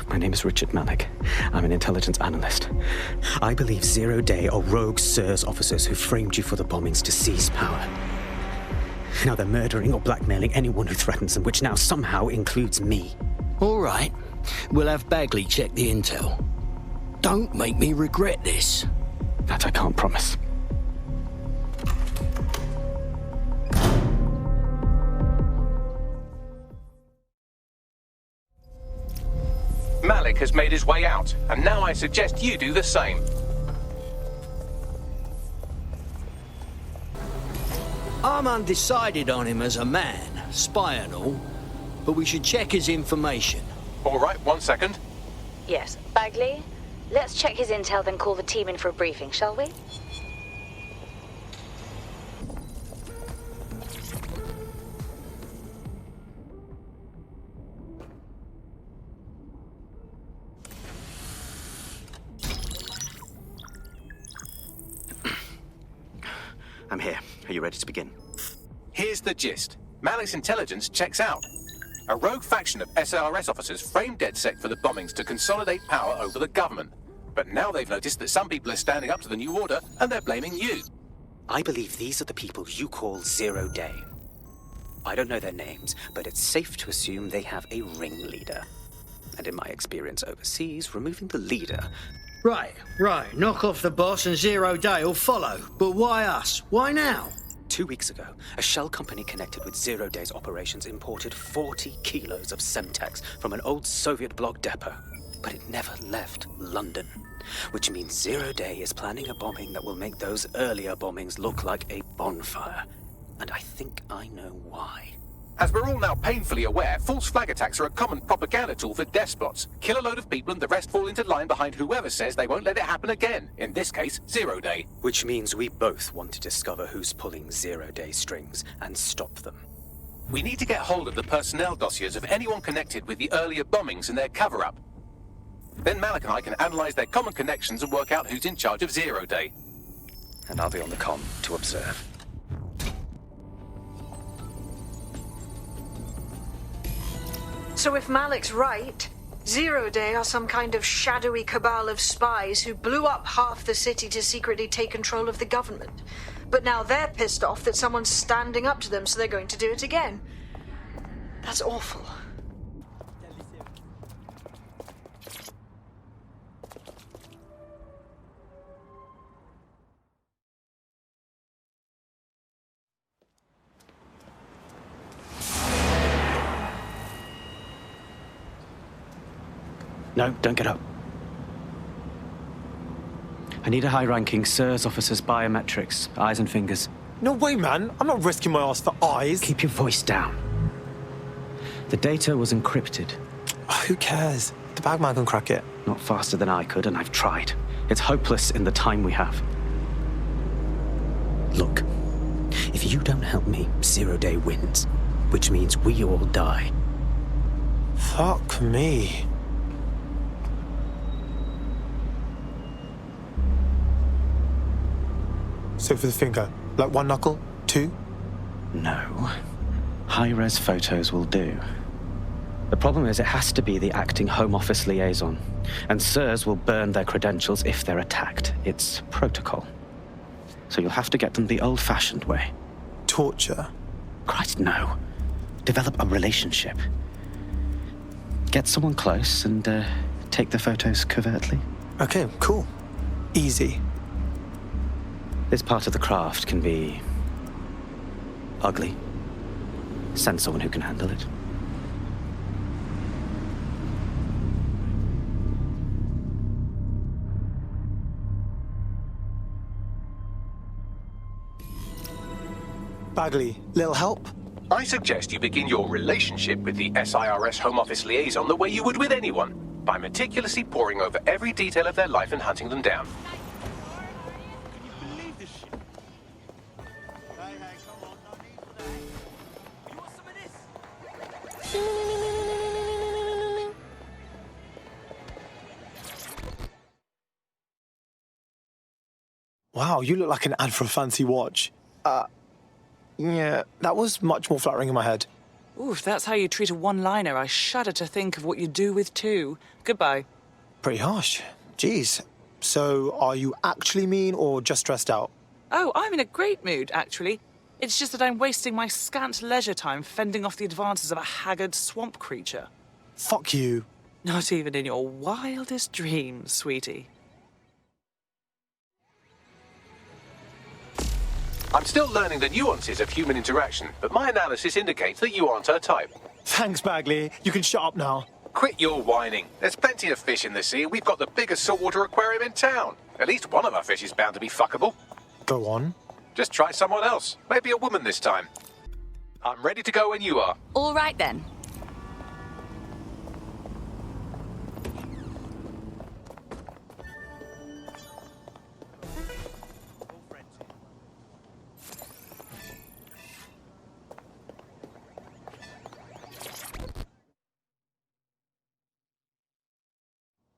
My name is Richard Malik. I'm an intelligence analyst. I believe Zero Day are rogue SIRS officers who framed you for the bombings to seize power. Now they're murdering or blackmailing anyone who threatens them, which now somehow includes me. All right. We'll have Bagley check the intel. Don't make me regret this. That I can't promise. Malik has made his way out, and now I suggest you do the same. I'm undecided on him as a man, spy and all, but we should check his information. All right, 1 second. Yes, Bagley, let's check his intel, then call the team in for a briefing, shall we? I'm here. Are you ready to begin? Here's the gist. Malik's intelligence checks out. A rogue faction of SIRS officers framed DedSec for the bombings to consolidate power over the government. But now they've noticed that some people are standing up to the new order, and they're blaming you. I believe these are the people you call Zero Day. I don't know their names, but it's safe to assume they have a ringleader. And in my experience overseas, removing the leader... Right. Knock off the boss and Zero Day will follow. But why us? Why now? 2 weeks ago, a shell company connected with Zero Day's operations imported 40 kilos of Semtex from an old Soviet bloc depot. But it never left London. Which means Zero Day is planning a bombing that will make those earlier bombings look like a bonfire. And I think I know why. As we're all now painfully aware, false flag attacks are a common propaganda tool for despots. Kill a load of people and the rest fall into line behind whoever says they won't let it happen again. In this case, Zero Day. Which means we both want to discover who's pulling Zero Day strings and stop them. We need to get hold of the personnel dossiers of anyone connected with the earlier bombings and their cover-up. Then Malik and I can analyze their common connections and work out who's in charge of Zero Day. And I'll be on the comm to observe. So if Malik's right, Zero Day are some kind of shadowy cabal of spies who blew up half the city to secretly take control of the government. But now they're pissed off that someone's standing up to them, so they're going to do it again. That's awful. No, don't get up. I need a high-ranking SIRS officer's biometrics, eyes and fingers. No way, man. I'm not risking my ass for eyes. Keep your voice down. The data was encrypted. Who cares? The bagman can crack it. Not faster than I could, and I've tried. It's hopeless in the time we have. Look, if you don't help me, Zero Day wins, which means we all die. Fuck me. So for the finger, like one knuckle, two? No. High-res photos will do. The problem is it has to be the acting Home Office liaison, and SIRS will burn their credentials if they're attacked. It's protocol. So you'll have to get them the old-fashioned way. Torture? Christ, no. Develop a relationship. Get someone close and take the photos covertly. Okay, cool. Easy. This part of the craft can be ugly. Send someone who can handle it. Bagley, little help? I suggest you begin your relationship with the SIRS Home Office liaison the way you would with anyone, by meticulously poring over every detail of their life and hunting them down. Wow, you look like an ad for a fancy watch. Yeah, that was much more flattering in my head. Ooh, if that's how you treat a one-liner, I shudder to think of what you do with two. Goodbye. Pretty harsh. Jeez. So, are you actually mean or just stressed out? Oh, I'm in a great mood, actually. It's just that I'm wasting my scant leisure time fending off the advances of a haggard swamp creature. Fuck you. Not even in your wildest dreams, sweetie. I'm still learning the nuances of human interaction, but my analysis indicates that you aren't her type. Thanks, Bagley. You can shut up now. Quit your whining. There's plenty of fish in the sea. We've got the biggest saltwater aquarium in town. At least one of our fish is bound to be fuckable. Go on. Just try someone else. Maybe a woman this time. I'm ready to go when you are. All right, then.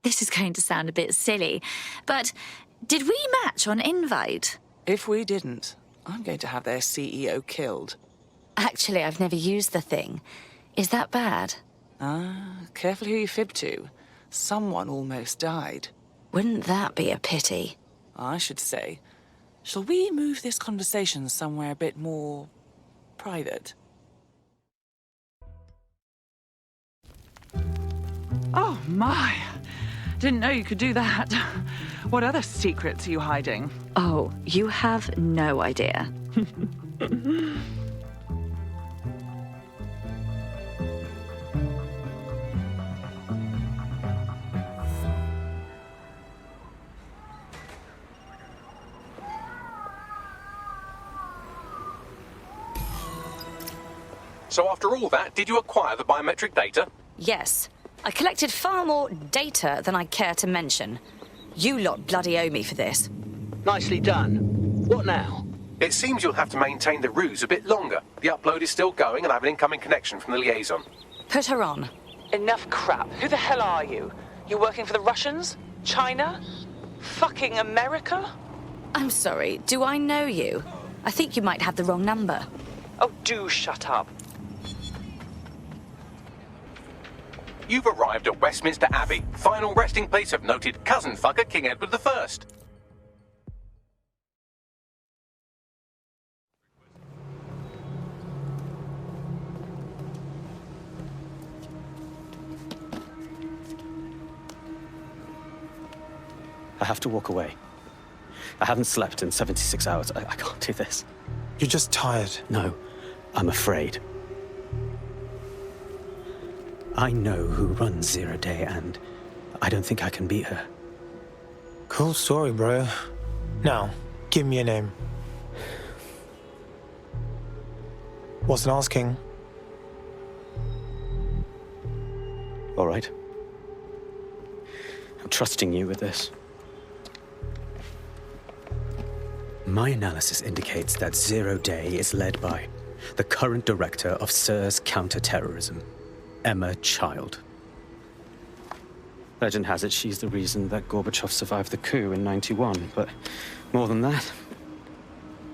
This is going to sound a bit silly, but did we match on Invite? If we didn't, I'm going to have their CEO killed. Actually, I've never used the thing. Is that bad? Careful who you fib to. Someone almost died. Wouldn't that be a pity? I should say. Shall we move this conversation somewhere a bit more private? Oh, my. Didn't know you could do that. What other secrets are you hiding? Oh, you have no idea. So after all that, did you acquire the biometric data? Yes. I collected far more data than I care to mention. You lot bloody owe me for this. Nicely done. What now? It seems you'll have to maintain the ruse a bit longer. The upload is still going and I have an incoming connection from the liaison. Put her on. Enough crap. Who the hell are you? You working for the Russians? China? Fucking America? I'm sorry, do I know you? I think you might have the wrong number. Oh, do shut up. You've arrived at Westminster Abbey, final resting place of noted cousin fucker King Edward I. I have to walk away. I haven't slept in 76 hours. I can't do this. You're just tired. No, I'm afraid. I know who runs Zero Day, and I don't think I can beat her. Cool story, bro. Now, give me a name. Wasn't asking. All right. I'm trusting you with this. My analysis indicates that Zero Day is led by the current director of SIRS counterterrorism, Emma Child. Legend has it she's the reason that Gorbachev survived the coup in '91, but more than that,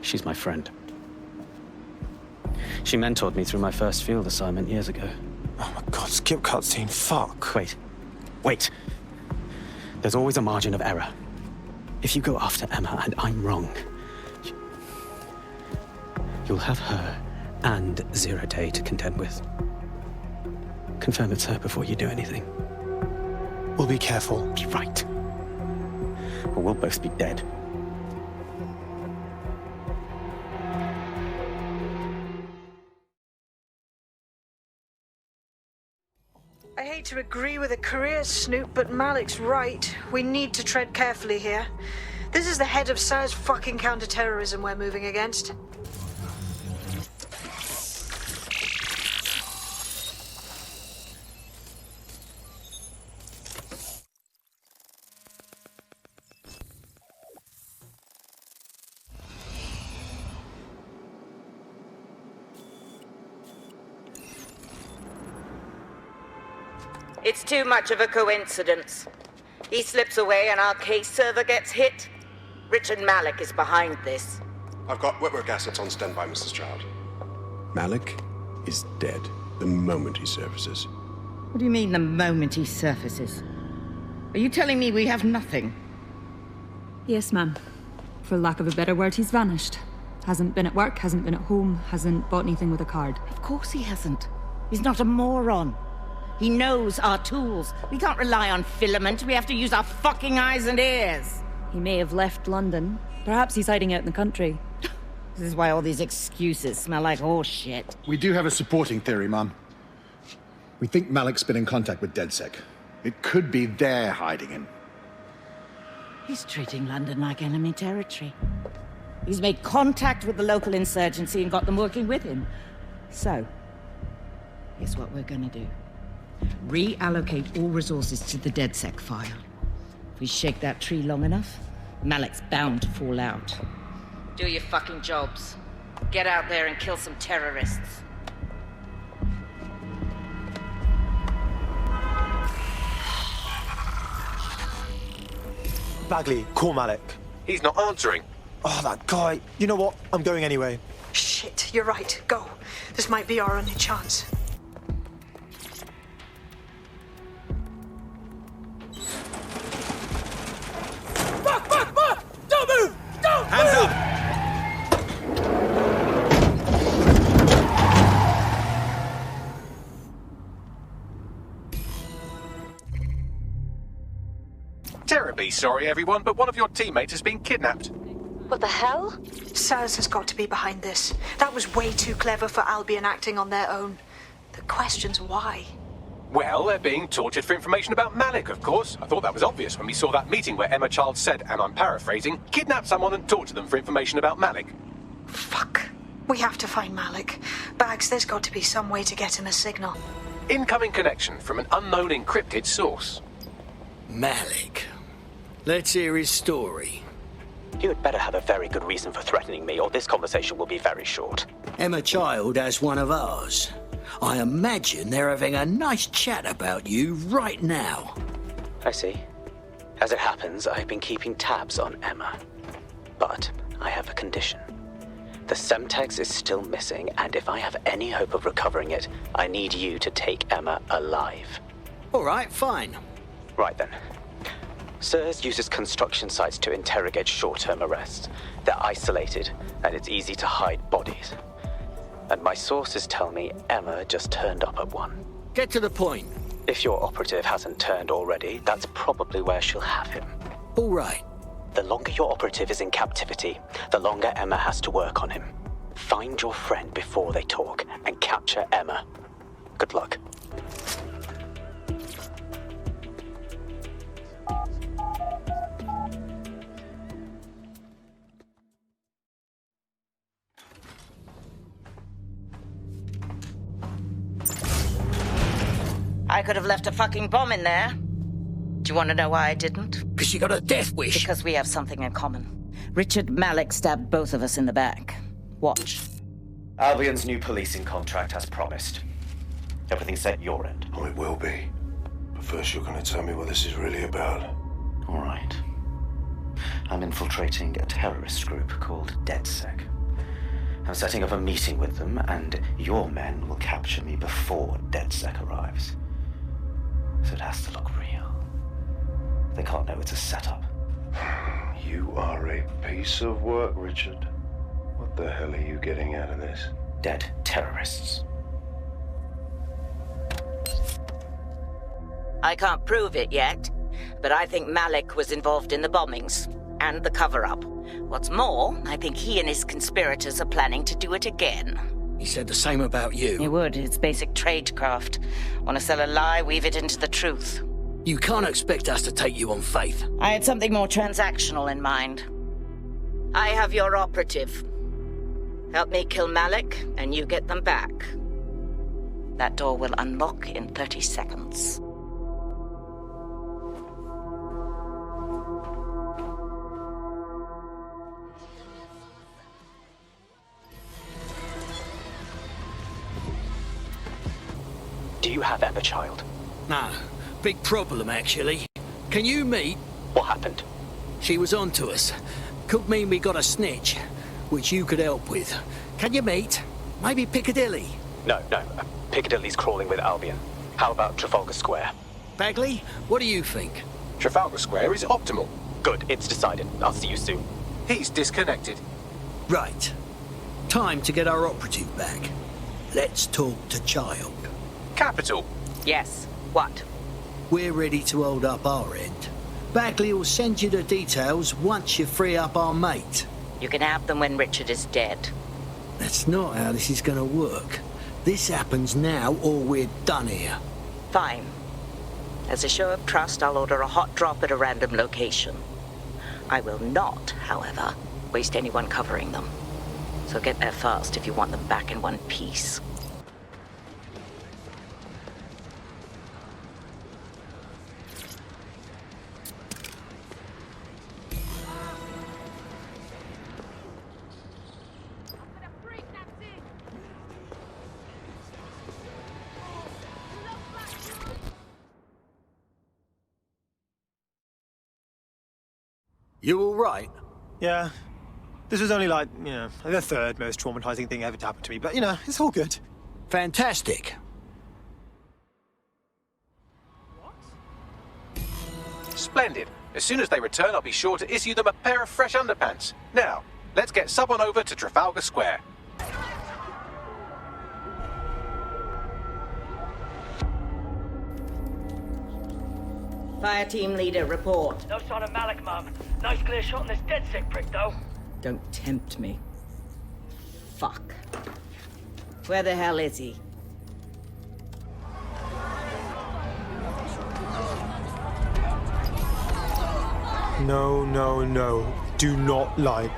she's my friend. She mentored me through my first field assignment years ago. Oh my god, skip cutscene, fuck. Wait. There's always a margin of error. If you go after Emma and I'm wrong, you'll have her and Zero Day to contend with. Confirm it's her before you do anything. We'll be careful. Be right. Or we'll both be dead. I hate to agree with a career snoop, but Malik's right. We need to tread carefully here. This is the head of SIR's fucking counter-terrorism we're moving against. It's too much of a coincidence. He slips away and our case server gets hit. Richard Malik is behind this. I've got wetwork assets on standby, Mrs. Child. Malik is dead the moment he surfaces. What do you mean, the moment he surfaces? Are you telling me we have nothing? Yes, ma'am. For lack of a better word, he's vanished. Hasn't been at work, hasn't been at home, hasn't bought anything with a card. Of course he hasn't. He's not a moron. He knows our tools. We can't rely on filament. We have to use our fucking eyes and ears. He may have left London. Perhaps he's hiding out in the country. This is why all these excuses smell like horse shit. We do have a supporting theory, Mum. We think Malik's been in contact with DedSec. It could be they're hiding him. He's treating London like enemy territory. He's made contact with the local insurgency and got them working with him. So, here's what we're gonna do. Reallocate all resources to the DedSec file. If we shake that tree long enough, Malik's bound to fall out. Do your fucking jobs. Get out there and kill some terrorists. Bagley, call Malik. He's not answering. Oh, that guy. You know what? I'm going anyway. Shit, you're right. Go. This might be our only chance. Fuck! Don't move! Don't Hands move! up! Terribly sorry, everyone, but one of your teammates has been kidnapped. What the hell? SIRS has got to be behind this. That was way too clever for Albion acting on their own. The question's why. Well, they're being tortured for information about Malik, of course. I thought that was obvious when we saw that meeting where Emma Child said, and I'm paraphrasing, kidnap someone and torture them for information about Malik. Fuck. We have to find Malik. Bags, there's got to be some way to get him a signal. Incoming connection from an unknown encrypted source. Malik. Let's hear his story. You had better have a very good reason for threatening me, or this conversation will be very short. Emma Child has one of ours. I imagine they're having a nice chat about you right now. I see. As it happens, I've been keeping tabs on Emma. But I have a condition. The Semtex is still missing, and if I have any hope of recovering it, I need you to take Emma alive. All right, fine. Right then. SIRS uses construction sites to interrogate short-term arrests. They're isolated, and it's easy to hide bodies. And my sources tell me Emma just turned up at one. Get to the point. If your operative hasn't turned already, that's probably where she'll have him. All right. The longer your operative is in captivity, the longer Emma has to work on him. Find your friend before they talk, and capture Emma. Good luck. I could have left a fucking bomb in there. Do you want to know why I didn't? Because you got a death wish. Because we have something in common. Richard Malik stabbed both of us in the back. Watch. Albion's new policing contract as promised. Everything set your end. Oh, it will be. But first you're going to tell me what this is really about. All right. I'm infiltrating a terrorist group called DedSec. I'm setting up a meeting with them, and your men will capture me before DedSec arrives. So it has to look real. They can't know it's a setup. You are a piece of work, Richard. What the hell are you getting out of this? Dead terrorists. I can't prove it yet, but I think Malik was involved in the bombings and the cover-up. What's more, I think he and his conspirators are planning to do it again. He said the same about you. He would. It's basic tradecraft. Want to sell a lie, weave it into the truth. You can't expect us to take you on faith. I had something more transactional in mind. I have your operative. Help me kill Malik, and you get them back. That door will unlock in 30 seconds. Do you have Emma, child? No. Big problem, actually. Can you meet? What happened? She was on to us. Could mean we got a snitch, which you could help with. Can you meet? Maybe Piccadilly? No. Piccadilly's crawling with Albion. How about Trafalgar Square? Bagley, what do you think? Trafalgar Square is optimal. Good, it's decided. I'll see you soon. He's disconnected. Right. Time to get our operative back. Let's talk to Child. Capital. Yes. What? We're ready to hold up our end. Bagley will send you the details once you free up our mate. You can have them when Richard is dead. That's not how this is going to work. This happens now or we're done here. Fine. As a show of trust, I'll order a hot drop at a random location. I will not, however, waste anyone covering them. So get there fast if you want them back in one piece. You all right? Yeah. This was only like, the third most traumatizing thing ever to happen to me, but, it's all good. Fantastic. Splendid. As soon as they return, I'll be sure to issue them a pair of fresh underpants. Now, let's get sub on over to Trafalgar Square. Fire team leader, report. No sign of Malik, Mum. Nice clear shot on this DedSec prick, though. Don't tempt me. Fuck. Where the hell is he? No. Do not like.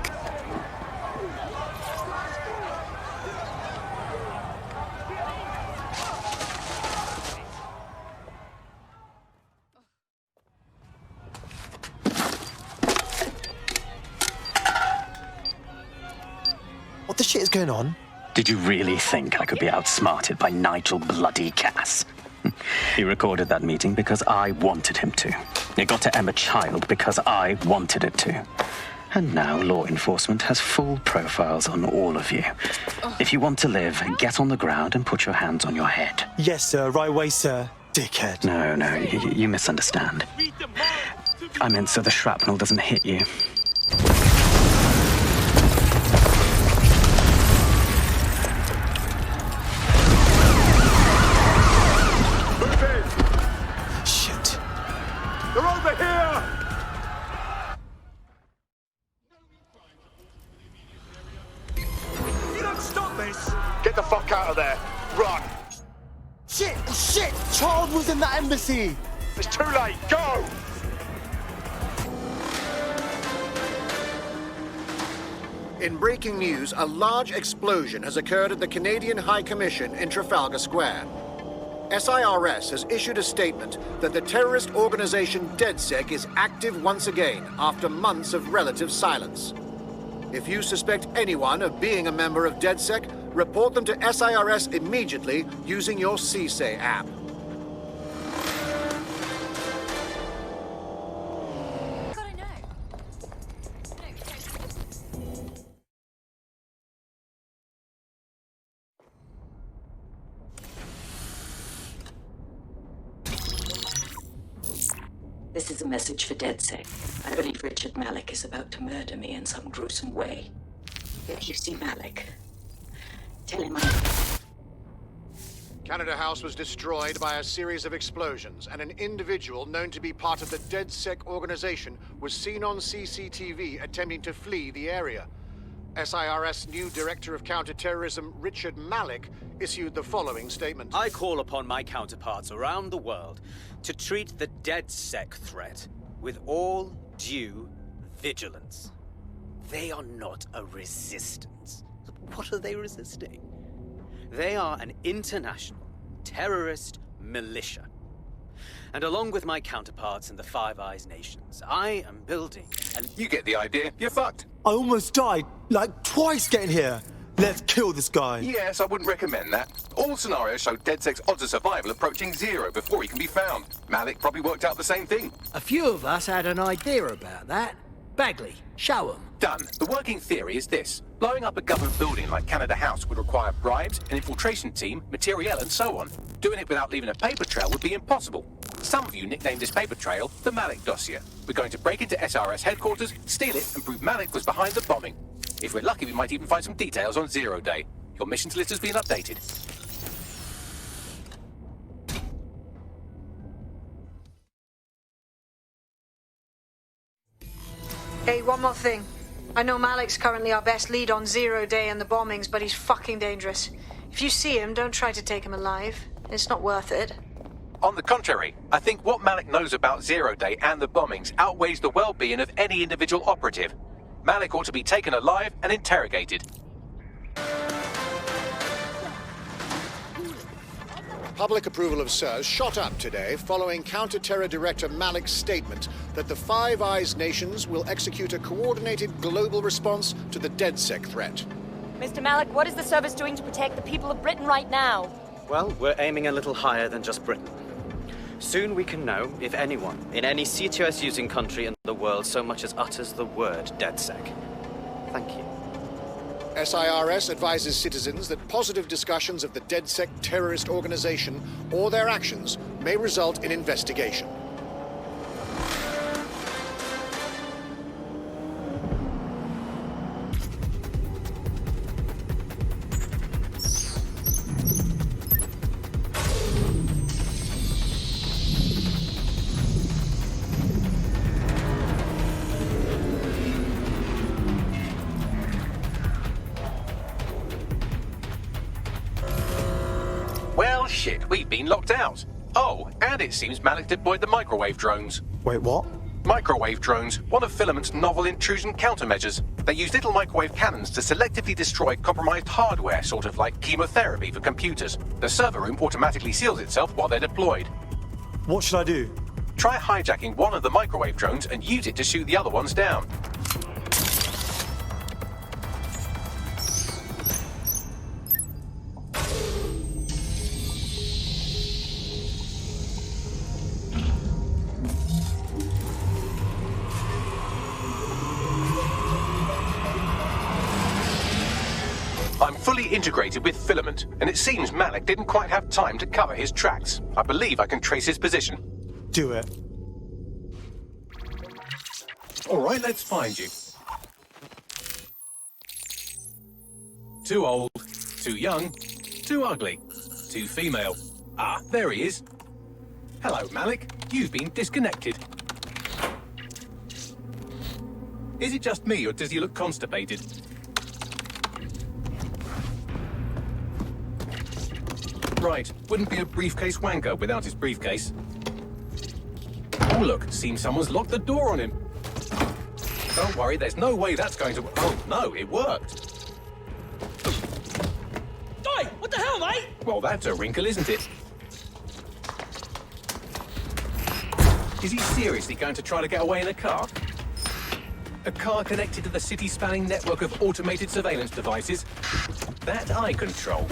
What the shit is going on? Did you really think I could be outsmarted by Nigel bloody Cass? He recorded that meeting because I wanted him to. It got to Emma Child because I wanted it to. And now law enforcement has full profiles on all of you. If you want to live, get on the ground and put your hands on your head. Yes, sir. Right away, sir. Dickhead. No, you misunderstand. I meant so the shrapnel doesn't hit you. Shit. They're over here! You don't stop this! Get the fuck out of there! Run! Shit! Child was in that embassy! It's too late! Go! In breaking news, a large explosion has occurred at the Canadian High Commission in Trafalgar Square. SIRS has issued a statement that the terrorist organization DedSec is active once again after months of relative silence. If you suspect anyone of being a member of DedSec, report them to SIRS immediately using your CSAY app. This is a message for DedSec. I believe Richard Malik is about to murder me in some gruesome way. If you see Malik, tell him Canada House was destroyed by a series of explosions, and an individual known to be part of the DedSec organization was seen on CCTV attempting to flee the area. SIRS new Director of Counterterrorism, Richard Malik, issued the following statement. I call upon my counterparts around the world to treat the DedSec threat with all due vigilance. They are not a resistance. What are they resisting? They are an international terrorist militia. And along with my counterparts in the Five Eyes nations, I am building an... You get the idea. You're fucked. I almost died, like twice getting here. Let's kill this guy. Yes, I wouldn't recommend that. All scenarios show DedSec's odds of survival approaching 0 before he can be found. Malik probably worked out the same thing. A few of us had an idea about that. Bagley, show 'em. Done. The working theory is this. Blowing up a government building like Canada House would require bribes, an infiltration team, materiel, and so on. Doing it without leaving a paper trail would be impossible. Some of you nicknamed this paper trail the Malik dossier. We're going to break into SRS headquarters, steal it, and prove Malik was behind the bombing. If we're lucky, we might even find some details on 0 Day. Your missions list has been updated. Hey, one more thing. I know Malik's currently our best lead on 0 Day and the bombings, but he's fucking dangerous. If you see him, don't try to take him alive. It's not worth it. On the contrary, I think what Malik knows about 0 Day and the bombings outweighs the well-being of any individual operative. Malik ought to be taken alive and interrogated. Public approval of SIRS shot up today following Counter-Terror Director Malik's statement that the Five Eyes nations will execute a coordinated global response to the DedSec threat. Mr. Malik, what is the service doing to protect the people of Britain right now? Well, we're aiming a little higher than just Britain. Soon we can know if anyone in any CTOS-using country in the world so much as utters the word DedSec. Thank you. SIRS advises citizens that positive discussions of the DedSec terrorist organization or their actions may result in investigation. Well, shit, we've been locked out. Oh, and it seems Malik deployed the microwave drones. Wait, what? Microwave drones, one of Filament's novel intrusion countermeasures. They use little microwave cannons to selectively destroy compromised hardware, sort of like chemotherapy for computers. The server room automatically seals itself while they're deployed. What should I do? Try hijacking one of the microwave drones and use it to shoot the other ones down. I'm fully integrated with Filament, and it seems Malik didn't quite have time to cover his tracks. I believe I can trace his position. Do it. All right, let's find you. Too old, too young, too ugly, too female. Ah, there he is. Hello, Malik. You've been disconnected. Is it just me, or does he look constipated? Right, wouldn't be a briefcase wanker without his briefcase. Oh look, seems someone's locked the door on him. Don't worry, there's no way that's going to... Oh no, it worked. Oi, what the hell, mate? Well, that's a wrinkle, isn't it? Is he seriously going to try to get away in a car? A car connected to the city-spanning network of automated surveillance devices? That I control.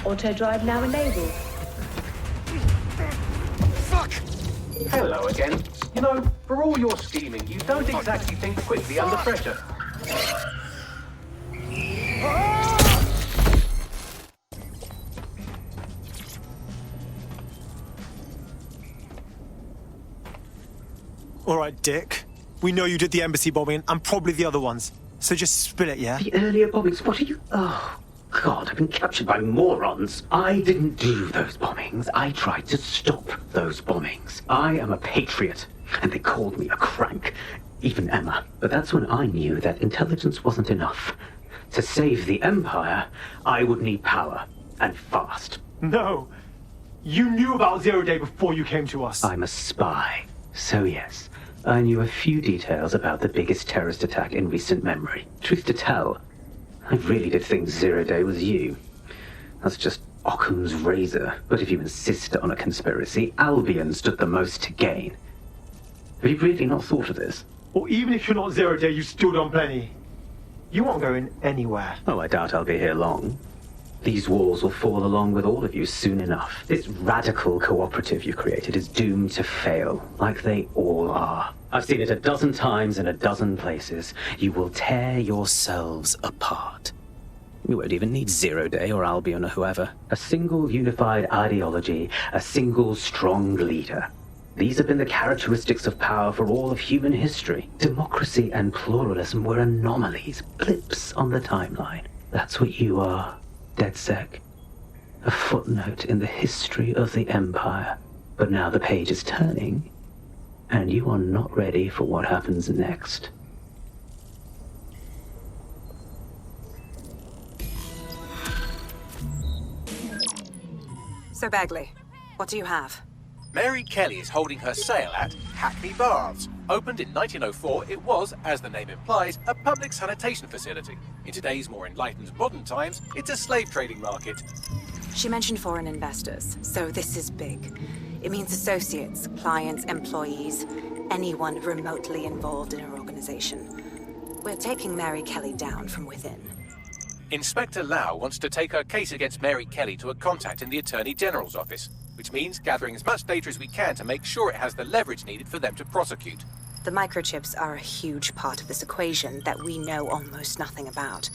Auto drive now enabled. Fuck! Hello again. You know, for all your scheming, you don't exactly think quickly under pressure. All right, Dick. We know you did the embassy bombing and probably the other ones. So just spill it, yeah? The earlier bombings, what are you... Oh, God, I've been captured by morons. I didn't do those bombings. I tried to stop those bombings. I am a patriot, and they called me a crank. Even Emma. But that's when I knew that intelligence wasn't enough. To save the Empire, I would need power, and fast. No. You knew about Zero Day before you came to us. I'm a spy. So yes, I knew a few details about the biggest terrorist attack in recent memory. Truth to tell, I really did think Zero Day was you. That's just Occam's razor. But if you insist on a conspiracy, Albion stood the most to gain. Have you really not thought of this? Or even if you're not Zero Day, you still done plenty. You aren't going anywhere. Oh, I doubt I'll be here long. These walls will fall along with all of you soon enough. This radical cooperative you created is doomed to fail, like they all are. I've seen it a dozen times in a dozen places. You will tear yourselves apart. You won't even need Zero Day or Albion or whoever. A single unified ideology, a single strong leader. These have been the characteristics of power for all of human history. Democracy and pluralism were anomalies, blips on the timeline. That's what you are. DedSec. A footnote in the history of the Empire. But now the page is turning, and you are not ready for what happens next. So, Bagley, what do you have? Mary Kelly is holding her sale at Hackney Baths. Opened in 1904, it was, as the name implies, a public sanitation facility. In today's more enlightened modern times, it's a slave trading market. She mentioned foreign investors, so this is big. It means associates, clients, employees, anyone remotely involved in her organization. We're taking Mary Kelly down from within. Inspector Lau wants to take her case against Mary Kelly to a contact in the Attorney General's office, which means gathering as much data as we can to make sure it has the leverage needed for them to prosecute. The microchips are a huge part of this equation that we know almost nothing about.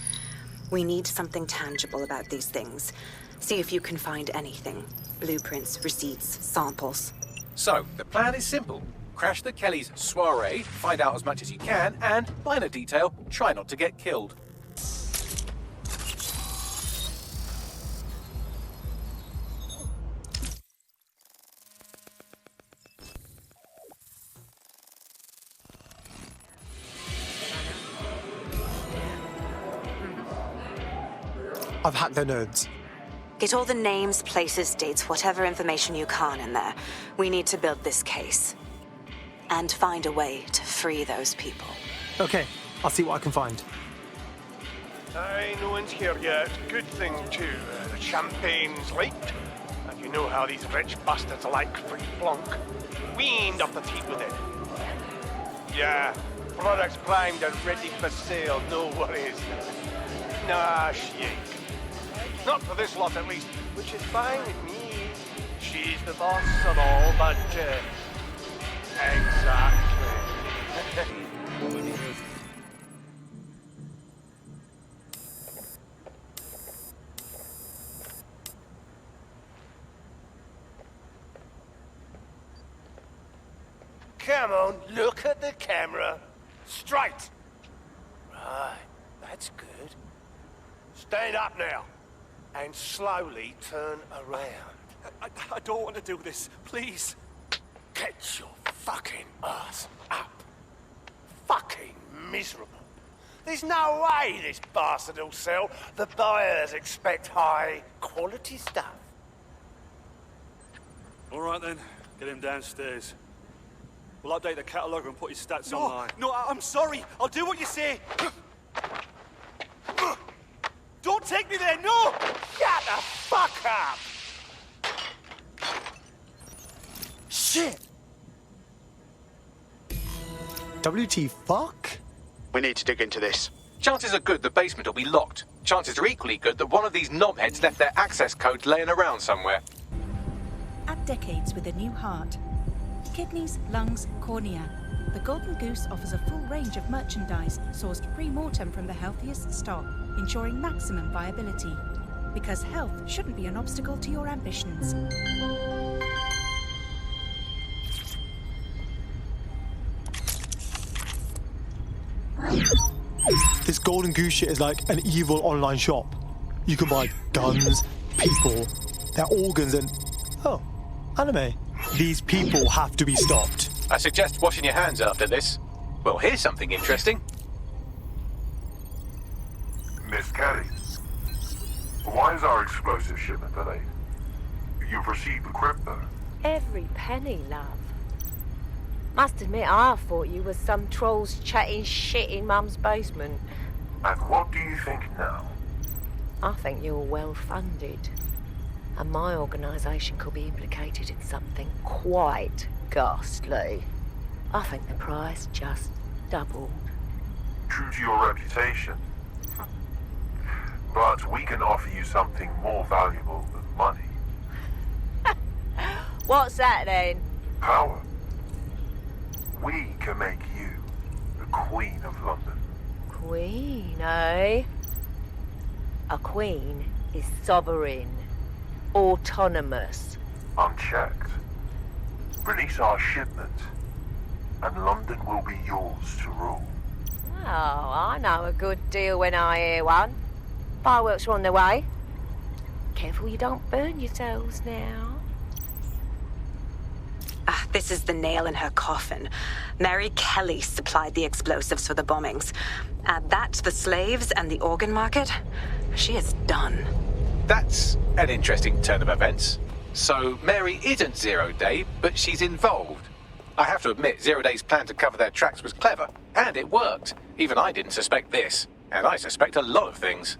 We need something tangible about these things. See if you can find anything. Blueprints, receipts, samples. So, the plan is simple. Crash the Kellys' soiree, find out as much as you can, and, minor detail, try not to get killed. I've hacked their nodes. Get all the names, places, dates, whatever information you can in there. We need to build this case. And find a way to free those people. Okay, I'll see what I can find. Aye, no one's here yet. Good thing, too. The champagne's late. And you know how these rich bastards like free plonk. We ain't up the teeth with it. Yeah, products primed and ready for sale, no worries. Nah, shit. Not for this lot, at least, which is fine with me. She's the boss and all, but, exactly. Come on, look at the camera. Straight. Right, that's good. Stand up now. And slowly turn around. I don't want to do this, please. Get your fucking ass up. Fucking miserable. There's no way this bastard will sell. The buyers expect high quality stuff. All right then, get him downstairs. We'll update the catalogue and put his stats online. No, I'm sorry. I'll do what you say. Don't take me there, no! Shut the fuck up! Shit! WT fuck? We need to dig into this. Chances are good the basement will be locked. Chances are equally good that one of these knobheads left their access codes laying around somewhere. Add decades with a new heart. Kidneys, lungs, cornea. The Golden Goose offers a full range of merchandise sourced pre-mortem from the healthiest stock, ensuring maximum viability. Because health shouldn't be an obstacle to your ambitions. This Golden Goose shit is like an evil online shop. You can buy guns, people, their organs, and... oh, anime. These people have to be stopped. I suggest washing your hands after this. Well, here's something interesting. Miss Kelly, why is our explosive shipment delayed? You've received the crypto. Every penny, love. Must admit, I thought you was some trolls chatting shit in Mum's basement. And what do you think now? I think you're well funded. And my organisation could be implicated in something quite ghastly. I think the price just doubled. True to your reputation. But we can offer you something more valuable than money. What's that then? Power. We can make you the Queen of London. Queen, eh? A queen is sovereign, autonomous. Unchecked. Release our shipment, and London will be yours to rule. Oh, I know a good deal when I hear one. Fireworks are on their way. Careful you don't burn yourselves now. Ah, this is the nail in her coffin. Mary Kelly supplied the explosives for the bombings. Add that to the slaves and the organ market, she is done. That's an interesting turn of events. So Mary isn't Zero Day, but she's involved. I have to admit, Zero Day's plan to cover their tracks was clever, and it worked. Even I didn't suspect this, and I suspect a lot of things.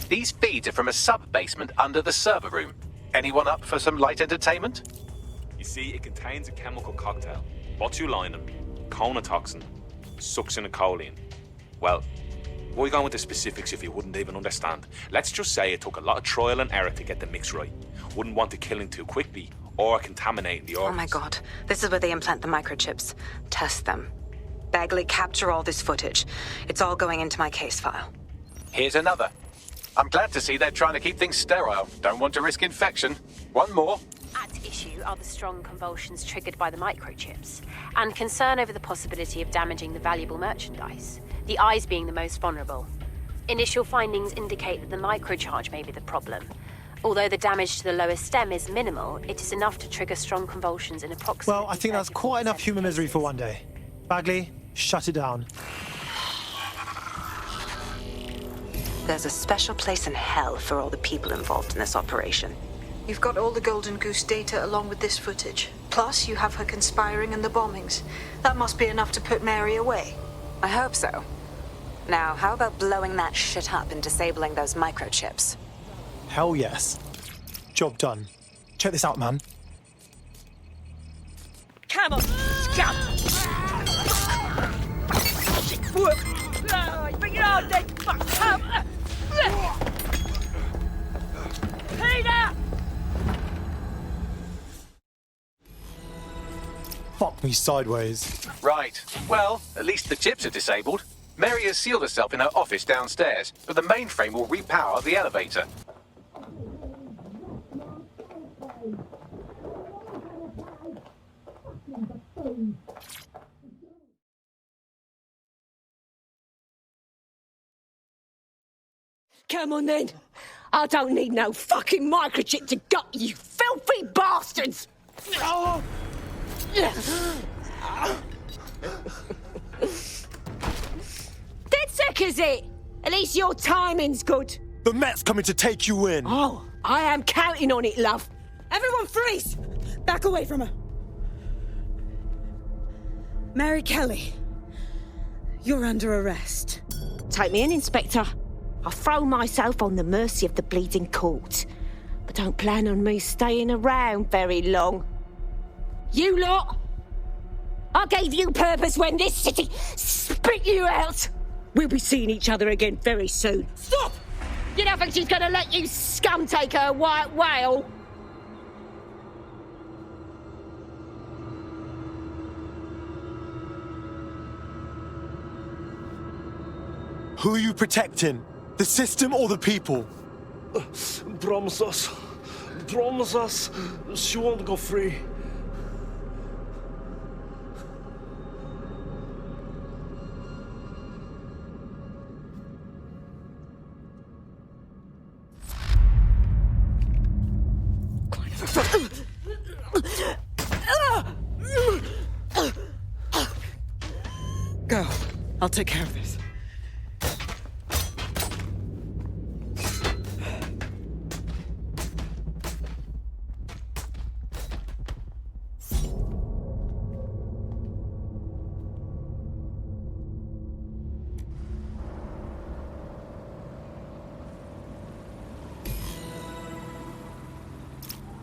These feeds are from a sub-basement under the server room. Anyone up for some light entertainment? You see, it contains a chemical cocktail. Botulinum, conotoxin, succinylcholine. Well, why go into specifics if you wouldn't even understand? Let's just say it took a lot of trial and error to get the mix right. Wouldn't want to kill him too quickly or contaminating the organs. Oh my god, this is where they implant the microchips. Test them. Bagley, capture all this footage. It's all going into my case file. Here's another. I'm glad to see they're trying to keep things sterile. Don't want to risk infection. One more. At issue are the strong convulsions triggered by the microchips, and concern over the possibility of damaging the valuable merchandise, the eyes being the most vulnerable. Initial findings indicate that the microcharge may be the problem. Although the damage to the lower stem is minimal, it is enough to trigger strong convulsions in approximately... Well, I think that's quite enough human misery for one day. Bagley, shut it down. There's a special place in hell for all the people involved in this operation. You've got all the Golden Goose data along with this footage. Plus, you have her conspiring in the bombings. That must be enough to put Mary away. I hope so. Now, how about blowing that shit up and disabling those microchips? Hell yes. Job done. Check this out, man. Come on, scum! But you're all dead, fuck! Come! Peter! Fuck me sideways. Right. Well, at least the chips are disabled. Mary has sealed herself in her office downstairs, but the mainframe will repower the elevator. Come on then. I don't need no fucking microchip to gut you filthy bastards! Oh. Dead sick, is it? At least your timing's good. The Met's coming to take you in. Oh, I am counting on it, love. Everyone freeze! Back away from her. Mary Kelly, you're under arrest. Take me in, Inspector. I'll throw myself on the mercy of the bleeding court. But don't plan on me staying around very long. You lot! I gave you purpose when this city spit you out! We'll be seeing each other again very soon. Stop! You don't think she's gonna let you scum take her white whale? Who are you protecting? The system or the people? Promise us. Promise us. She won't go free. Go. I'll take care of this.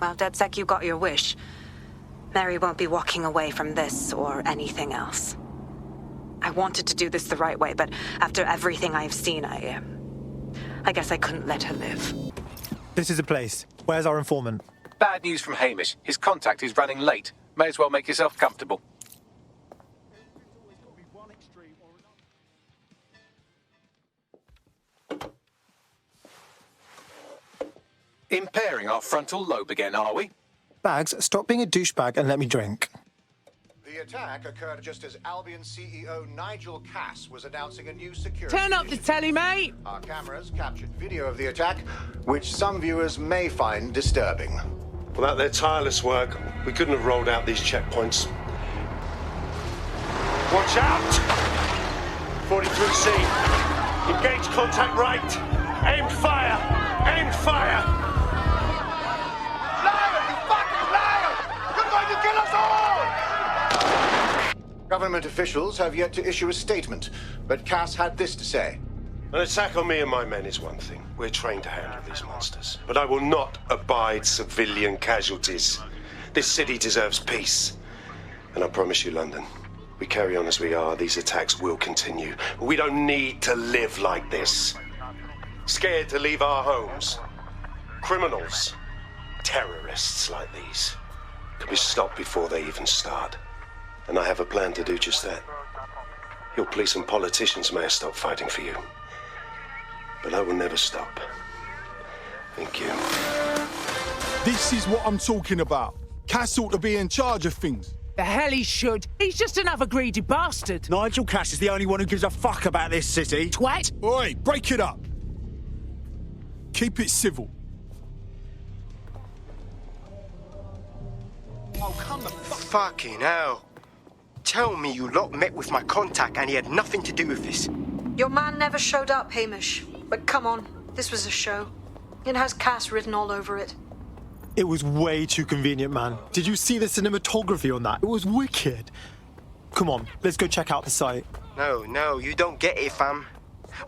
Well, DedSec, you got your wish. Mary won't be walking away from this or anything else. I wanted to do this the right way, but after everything I've seen, I guess I couldn't let her live. This is a place. Where's our informant? Bad news from Hamish. His contact is running late. May as well make yourself comfortable. Impairing our frontal lobe again, are we? Bags, stop being a douchebag and let me drink. The attack occurred just as Albion CEO Nigel Cass was announcing a new security. Turn up the telly, mate! Our cameras captured video of the attack, which some viewers may find disturbing. Without their tireless work, we couldn't have rolled out these checkpoints. Watch out! 43C. Engage contact right. Aim fire! Aim fire! Government officials have yet to issue a statement, but Cass had this to say. An attack on me and my men is one thing. We're trained to handle these monsters. But I will not abide civilian casualties. This city deserves peace. And I promise you, London, we carry on as we are, these attacks will continue. We don't need to live like this. Scared to leave our homes. Criminals, terrorists like these, can be stopped before they even start. And I have a plan to do just that. Your police and politicians may have stopped fighting for you. But I will never stop. Thank you. This is what I'm talking about. Cass ought to be in charge of things. The hell he should. He's just another greedy bastard. Nigel Cass is the only one who gives a fuck about this city. Twat! Oi, break it up. Keep it civil. Oh, come the fucking hell. Tell me you lot met with my contact and he had nothing to do with this. Your man never showed up, Hamish. But come on, this was a show. It has Cass written all over it. It was way too convenient, man. Did you see the cinematography on that? It was wicked. Come on, let's go check out the site. No, you don't get it, fam.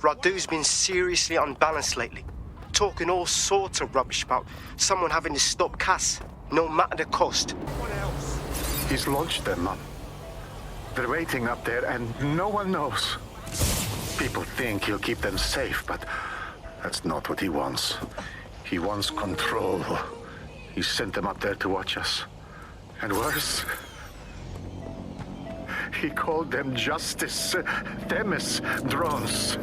Radu's been seriously unbalanced lately. Talking all sorts of rubbish about someone having to stop Cass, no matter the cost. What else? He's launched them, Mum. They're waiting up there and no one knows. People think he'll keep them safe, but that's not what he wants. He wants control. He sent them up there to watch us. And worse, he called them Justice Themis drones.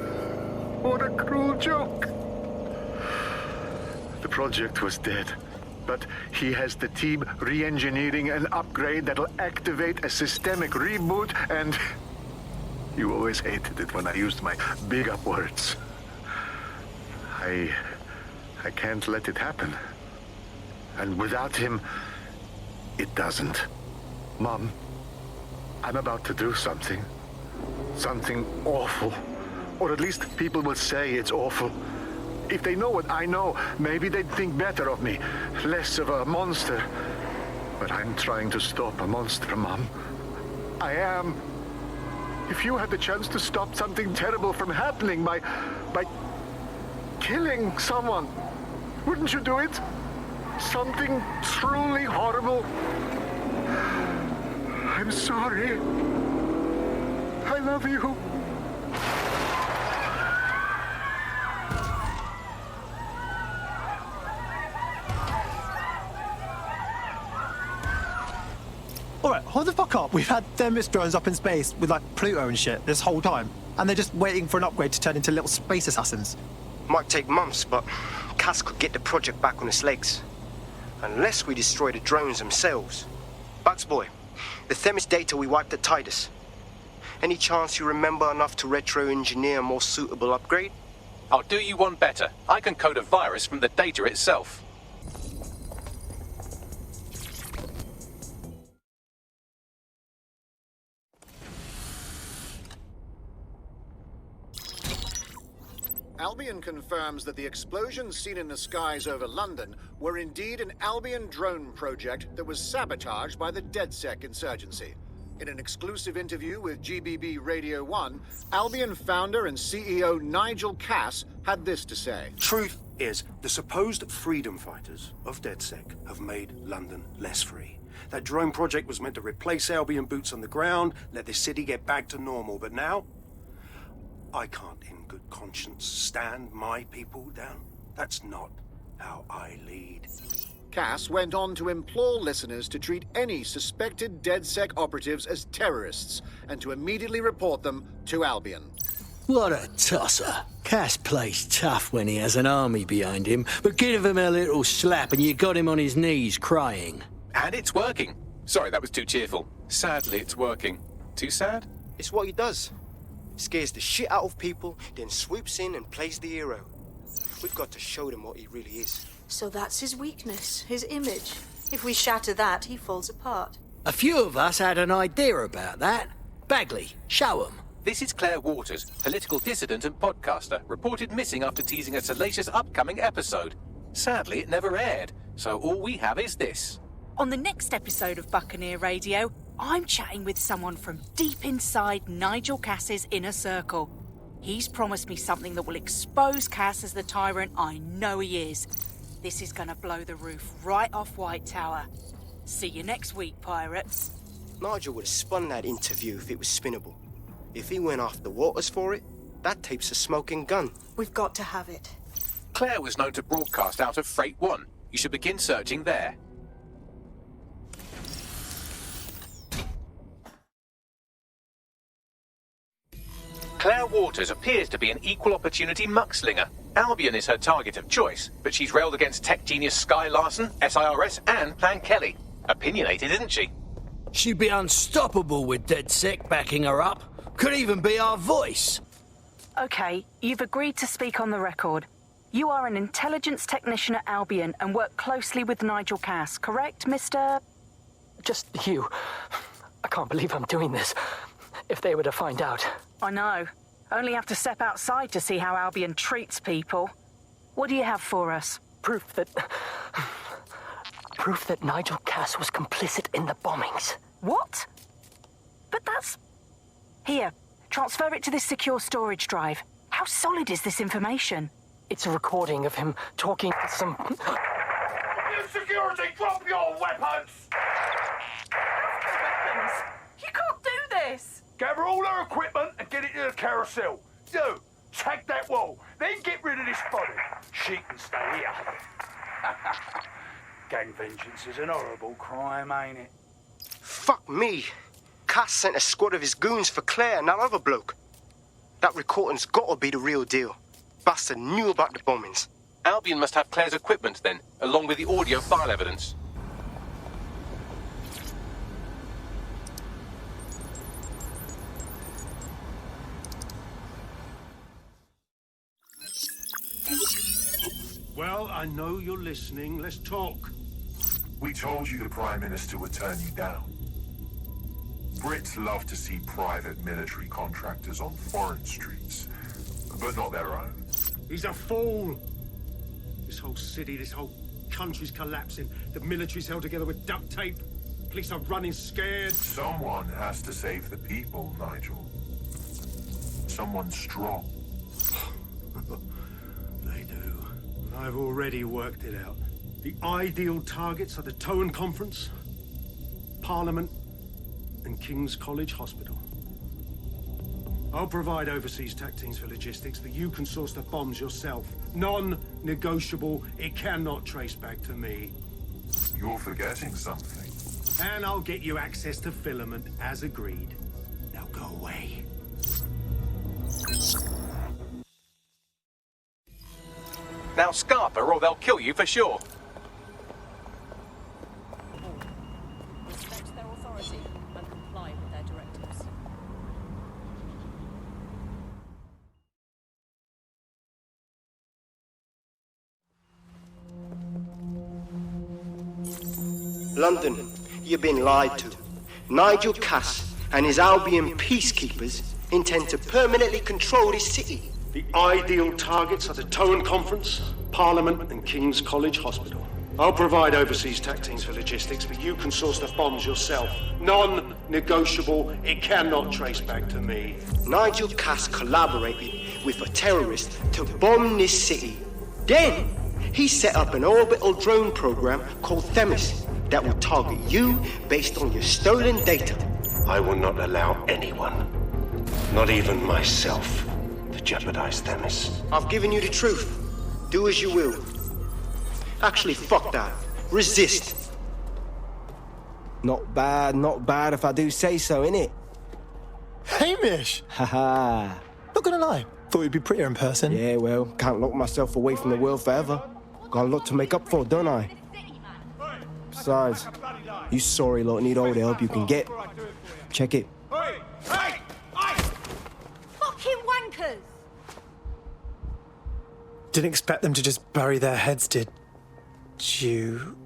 What a cruel joke. The project was dead. But he has the team re-engineering an upgrade that'll activate a systemic reboot, and you always hated it when I used my big up words. I can't let it happen. And without him, it doesn't. Mom, I'm about to do something. Something awful. Or at least people will say it's awful. If they know what I know, maybe they'd think better of me. Less of a monster. But I'm trying to stop a monster, Mom. I am. If you had the chance to stop something terrible from happening by killing someone, wouldn't you do it? Something truly horrible. I'm sorry. I love you. Alright, hold the fuck up. We've had Themis drones up in space with like Pluto and shit this whole time. and they're just waiting for an upgrade to turn into little space assassins. Might take months, but Cass could get the project back on its legs. Unless we destroy the drones themselves. Bugs boy, the Themis data we wiped at Titus. Any chance you remember enough to retro-engineer a more suitable upgrade? I'll do you one better. I can code a virus from the data itself. Albion confirms that the explosions seen in the skies over London were indeed an Albion drone project that was sabotaged by the DedSec insurgency. In an exclusive interview with GBB Radio 1, Albion founder and CEO Nigel Cass had this to say. Truth is, the supposed freedom fighters of DedSec have made London less free. That drone project was meant to replace Albion boots on the ground, let the city get back to normal, but now I can't in good conscience stand my people down. That's not how I lead. Cass went on to implore listeners to treat any suspected DedSec operatives as terrorists and to immediately report them to Albion. What a tosser. Cass plays tough when he has an army behind him, but give him a little slap and you got him on his knees crying. And it's working. Sorry, that was too cheerful. Sadly, it's working. Too sad? It's what he does. Scares the shit out of people, then swoops in and plays the hero. We've got to show them what he really is. So that's his weakness, his image. If we shatter that, he falls apart. A few of us had an idea about that. Bagley, show 'em. This is Claire Waters, political dissident and podcaster, reported missing after teasing a salacious upcoming episode. Sadly, it never aired, so all we have is this. On the next episode of Buccaneer Radio, I'm chatting with someone from deep inside Nigel Cass's inner circle. He's promised me something that will expose Cass as the tyrant I know he is. This is gonna blow the roof right off White Tower. See you next week, pirates. Nigel would have spun that interview if it was spinnable. If he went after Waters for it, that tape's a smoking gun. We've got to have it. Claire was known to broadcast out of Freight 1. You should begin searching there. Claire Waters appears to be an equal opportunity muckslinger. Albion is her target of choice, but she's railed against tech genius Sky Larson, SIRS, and Plan Kelly. Opinionated, isn't she? She'd be unstoppable with DedSec backing her up. Could even be our voice. Okay, you've agreed to speak on the record. You are an intelligence technician at Albion and work closely with Nigel Cass, correct, Mr...? Just you. I can't believe I'm doing this. If they were to find out. I know. Only have to step outside to see how Albion treats people. What do you have for us? Proof that Nigel Cass was complicit in the bombings. What? But that's... Here, transfer it to this secure storage drive. How solid is this information? It's a recording of him talking to some... You security, drop your weapons! Weapons? You can't do this! Gather all our equipment and get it to the carousel. You, tag that wall, then get rid of this body. She can stay here. Gang vengeance is an horrible crime, ain't it? Fuck me. Cass sent a squad of his goons for Claire and that other bloke. That recording's gotta be the real deal. Bastard knew about the bombings. Albion must have Claire's equipment then, along with the audio file evidence. Well, I know you're listening. Let's talk. We told you the Prime Minister would turn you down. Brits love to see private military contractors on foreign streets, but not their own. He's a fool. This whole city, this whole country's collapsing. The military's held together with duct tape. Police are running scared. Someone has to save the people, Nigel. Someone strong. They do. I've already worked it out. The ideal targets are the Towan Conference, Parliament, and King's College Hospital. I'll provide overseas tech teams for logistics, but you can source the bombs yourself. Non-negotiable. It cannot trace back to me. You're forgetting something. And I'll get you access to filament, as agreed. Now go away. Now scarper or they'll kill you for sure. Respect their authority and comply with their directives. London, you've been lied to. Nigel Cass and his Albion peacekeepers intend to permanently control this city. The ideal targets are the Towan Conference, Parliament, and King's College Hospital. I'll provide overseas tech teams for logistics, but you can source the bombs yourself. Non-negotiable, it cannot trace back to me. Nigel Cass collaborated with a terrorist to bomb this city. Then, he set up an orbital drone program called Themis that will target you based on your stolen data. I will not allow anyone, not even myself, to jeopardize Themis. I've given you the truth. Do as you will. Actually, fuck that. Resist. Not bad if I do say so, innit? Hamish! Haha. Not gonna lie, thought you'd be prettier in person. Yeah, well, can't lock myself away from the world forever. Got a lot to make up for, don't I? Besides, you sorry lot need all the help you can get. Check it. Fucking wankers! Didn't expect them to just bury their heads, did you?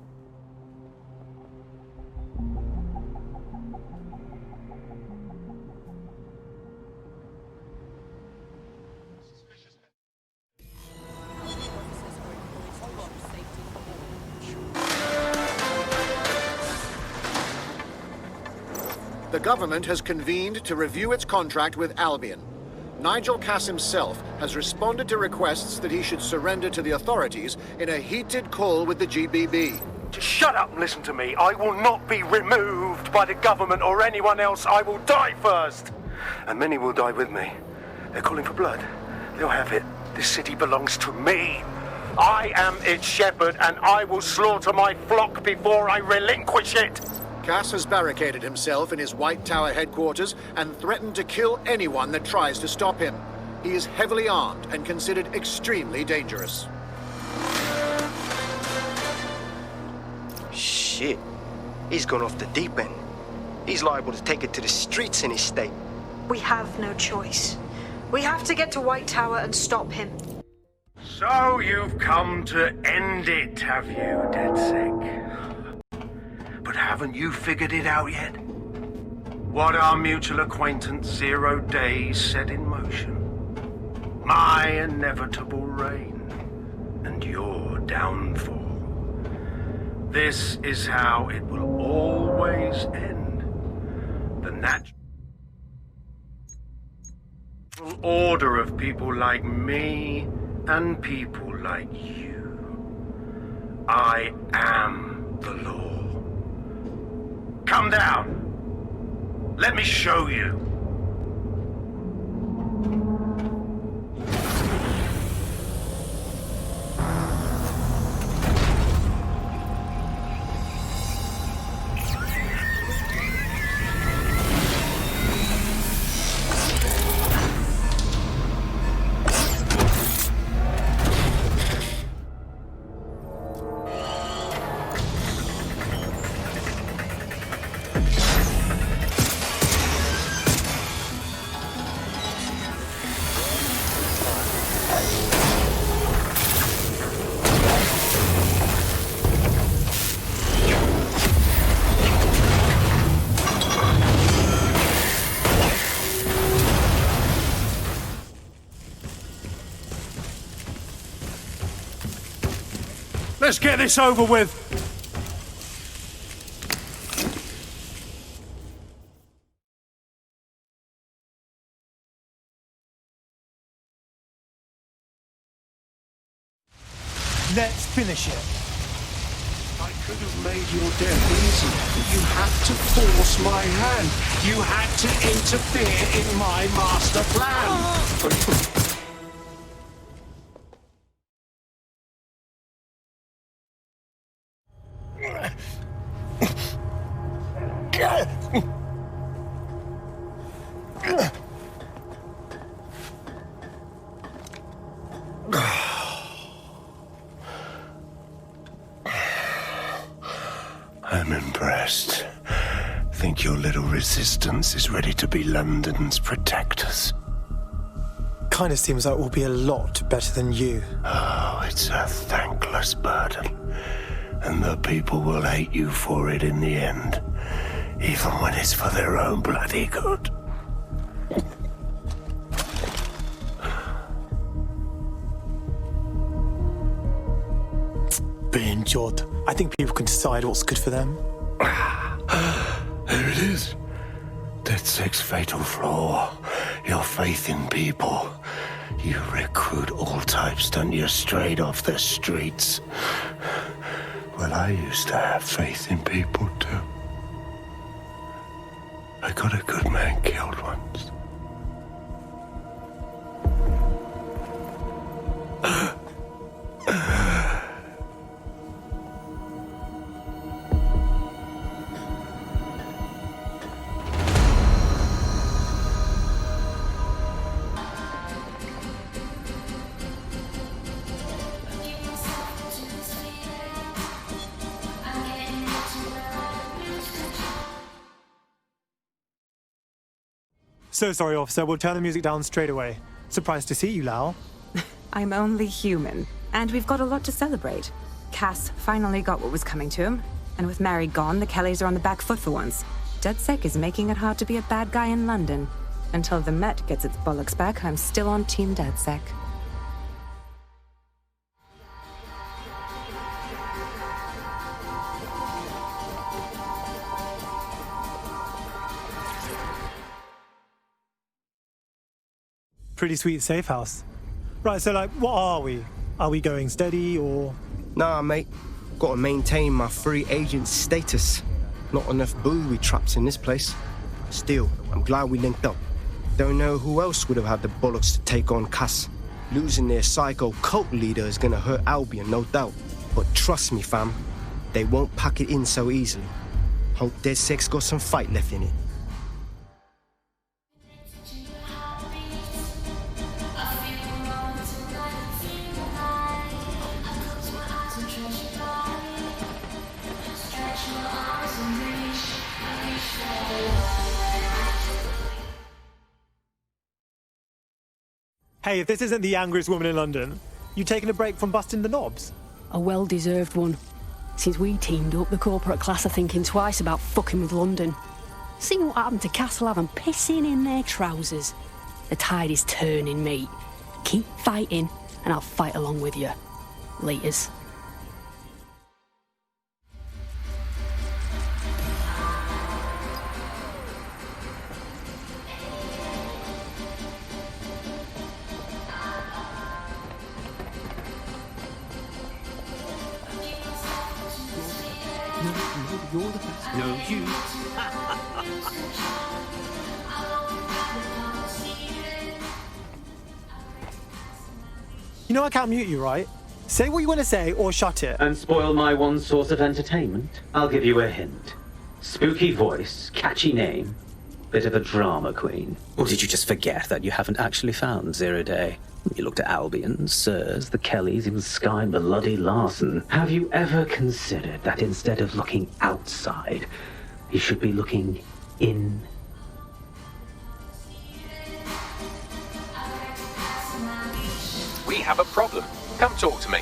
The government has convened to review its contract with Albion. Nigel Cass himself has responded to requests that he should surrender to the authorities in a heated call with the GBB. Just shut up and listen to me. I will not be removed by the government or anyone else. I will die first. And many will die with me. They're calling for blood. They'll have it. This city belongs to me. I am its shepherd, and I will slaughter my flock before I relinquish it. Cass has barricaded himself in his White Tower headquarters and threatened to kill anyone that tries to stop him. He is heavily armed and considered extremely dangerous. Shit. He's gone off the deep end. He's liable to take it to the streets in his state. We have no choice. We have to get to White Tower and stop him. So you've come to end it, have you, DedSec? But haven't you figured it out yet? What our mutual acquaintance 0 Days set in motion? My inevitable reign and your downfall. This is how it will always end. The natural order of people like me and people like you. I am the law. Come down. Let me show you. Let's get this over with. Let's finish it. I could have made your death easier, but you had to force my hand. You had to interfere in my master plan. I'm impressed. Think your little resistance is ready to be London's protectors? Kind of seems like we'll be a lot better than you. Oh, it's a thankless burden. And the people will hate you for it in the end. Even when it's for their own bloody good. Being Jod, I think people can decide what's good for them. There it is. DedSec's fatal flaw. Your faith in people. You recruit all types, don't you, straight off the streets. Well, I used to have faith in people, too. I got a good man killed once. So sorry, officer. We'll turn the music down straight away. Surprised to see you, Lau. I'm only human. And we've got a lot to celebrate. Cass finally got what was coming to him. And with Mary gone, the Kellys are on the back foot for once. DedSec is making it hard to be a bad guy in London. Until the Met gets its bollocks back, I'm still on Team DedSec. Pretty sweet safe house. Right, so like, what are we? Are we going steady or...? Nah, mate. Gotta maintain my free agent status. Not enough booby traps in this place. Still, I'm glad we linked up. Don't know who else would have had the bollocks to take on Cass. Losing their psycho cult leader is gonna hurt Albion, no doubt. But trust me, fam, they won't pack it in so easily. Hope DedSec's got some fight left in it. Hey, if this isn't the angriest woman in London, you taking a break from busting the knobs? A well-deserved one. Since we teamed up, the corporate class are thinking twice about fucking with London. Seeing what happened to Castlehaven and pissing in their trousers. The tide is turning, mate. Keep fighting, and I'll fight along with you. Laters. You're the best. No, you. You know I can't mute you, right? Say what you want to say or shut it. And spoil my one source of entertainment? I'll give you a hint. Spooky voice, catchy name, bit of a drama queen. Or did you just forget that you haven't actually found Zero Day? You looked at Albion, Sirs, the Kellys, even Sky Bloody Larson. Have you ever considered that instead of looking outside, you should be looking in? We have a problem. Come talk to me.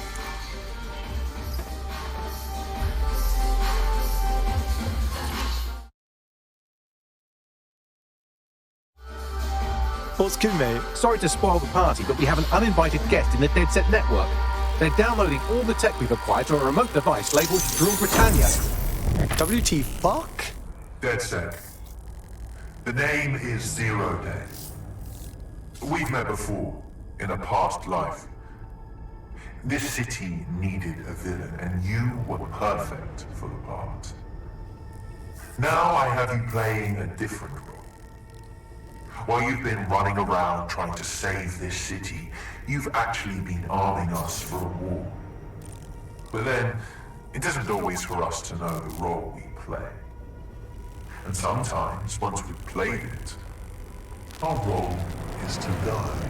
What's good, mate? Sorry to spoil the party, but we have an uninvited guest in the DedSec network. They're downloading all the tech we've acquired to a remote device labeled Drill Britannia. WT fuck? DedSec. The name is Zero Day. We've met before, in a past life. This city needed a villain, and you were perfect for the part. Now I have you playing a different role. While you've been running around trying to save this city, you've actually been arming us for a war. But then, it isn't always for us to know the role we play. And sometimes, once we've played it, our role is to die.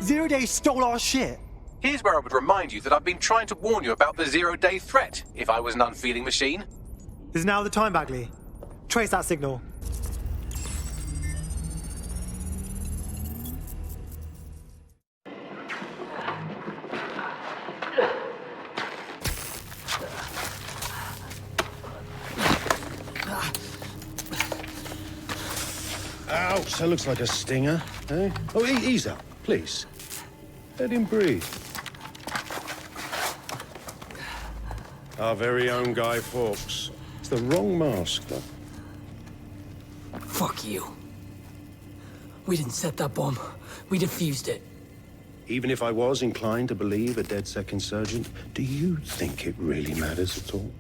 Zero Day stole our shit. Here's where I would remind you that I've been trying to warn you about the zero-day threat, if I was an unfeeling machine. Is now the time, Bagley? Trace that signal. Ouch, that looks like a stinger, eh? Oh, ease up, please. Let him breathe. Our very own Guy Fawkes. It's the wrong mask, though. Fuck you. We didn't set that bomb. We defused it. Even if I was inclined to believe a DedSec insurgent, do you think it really matters at all?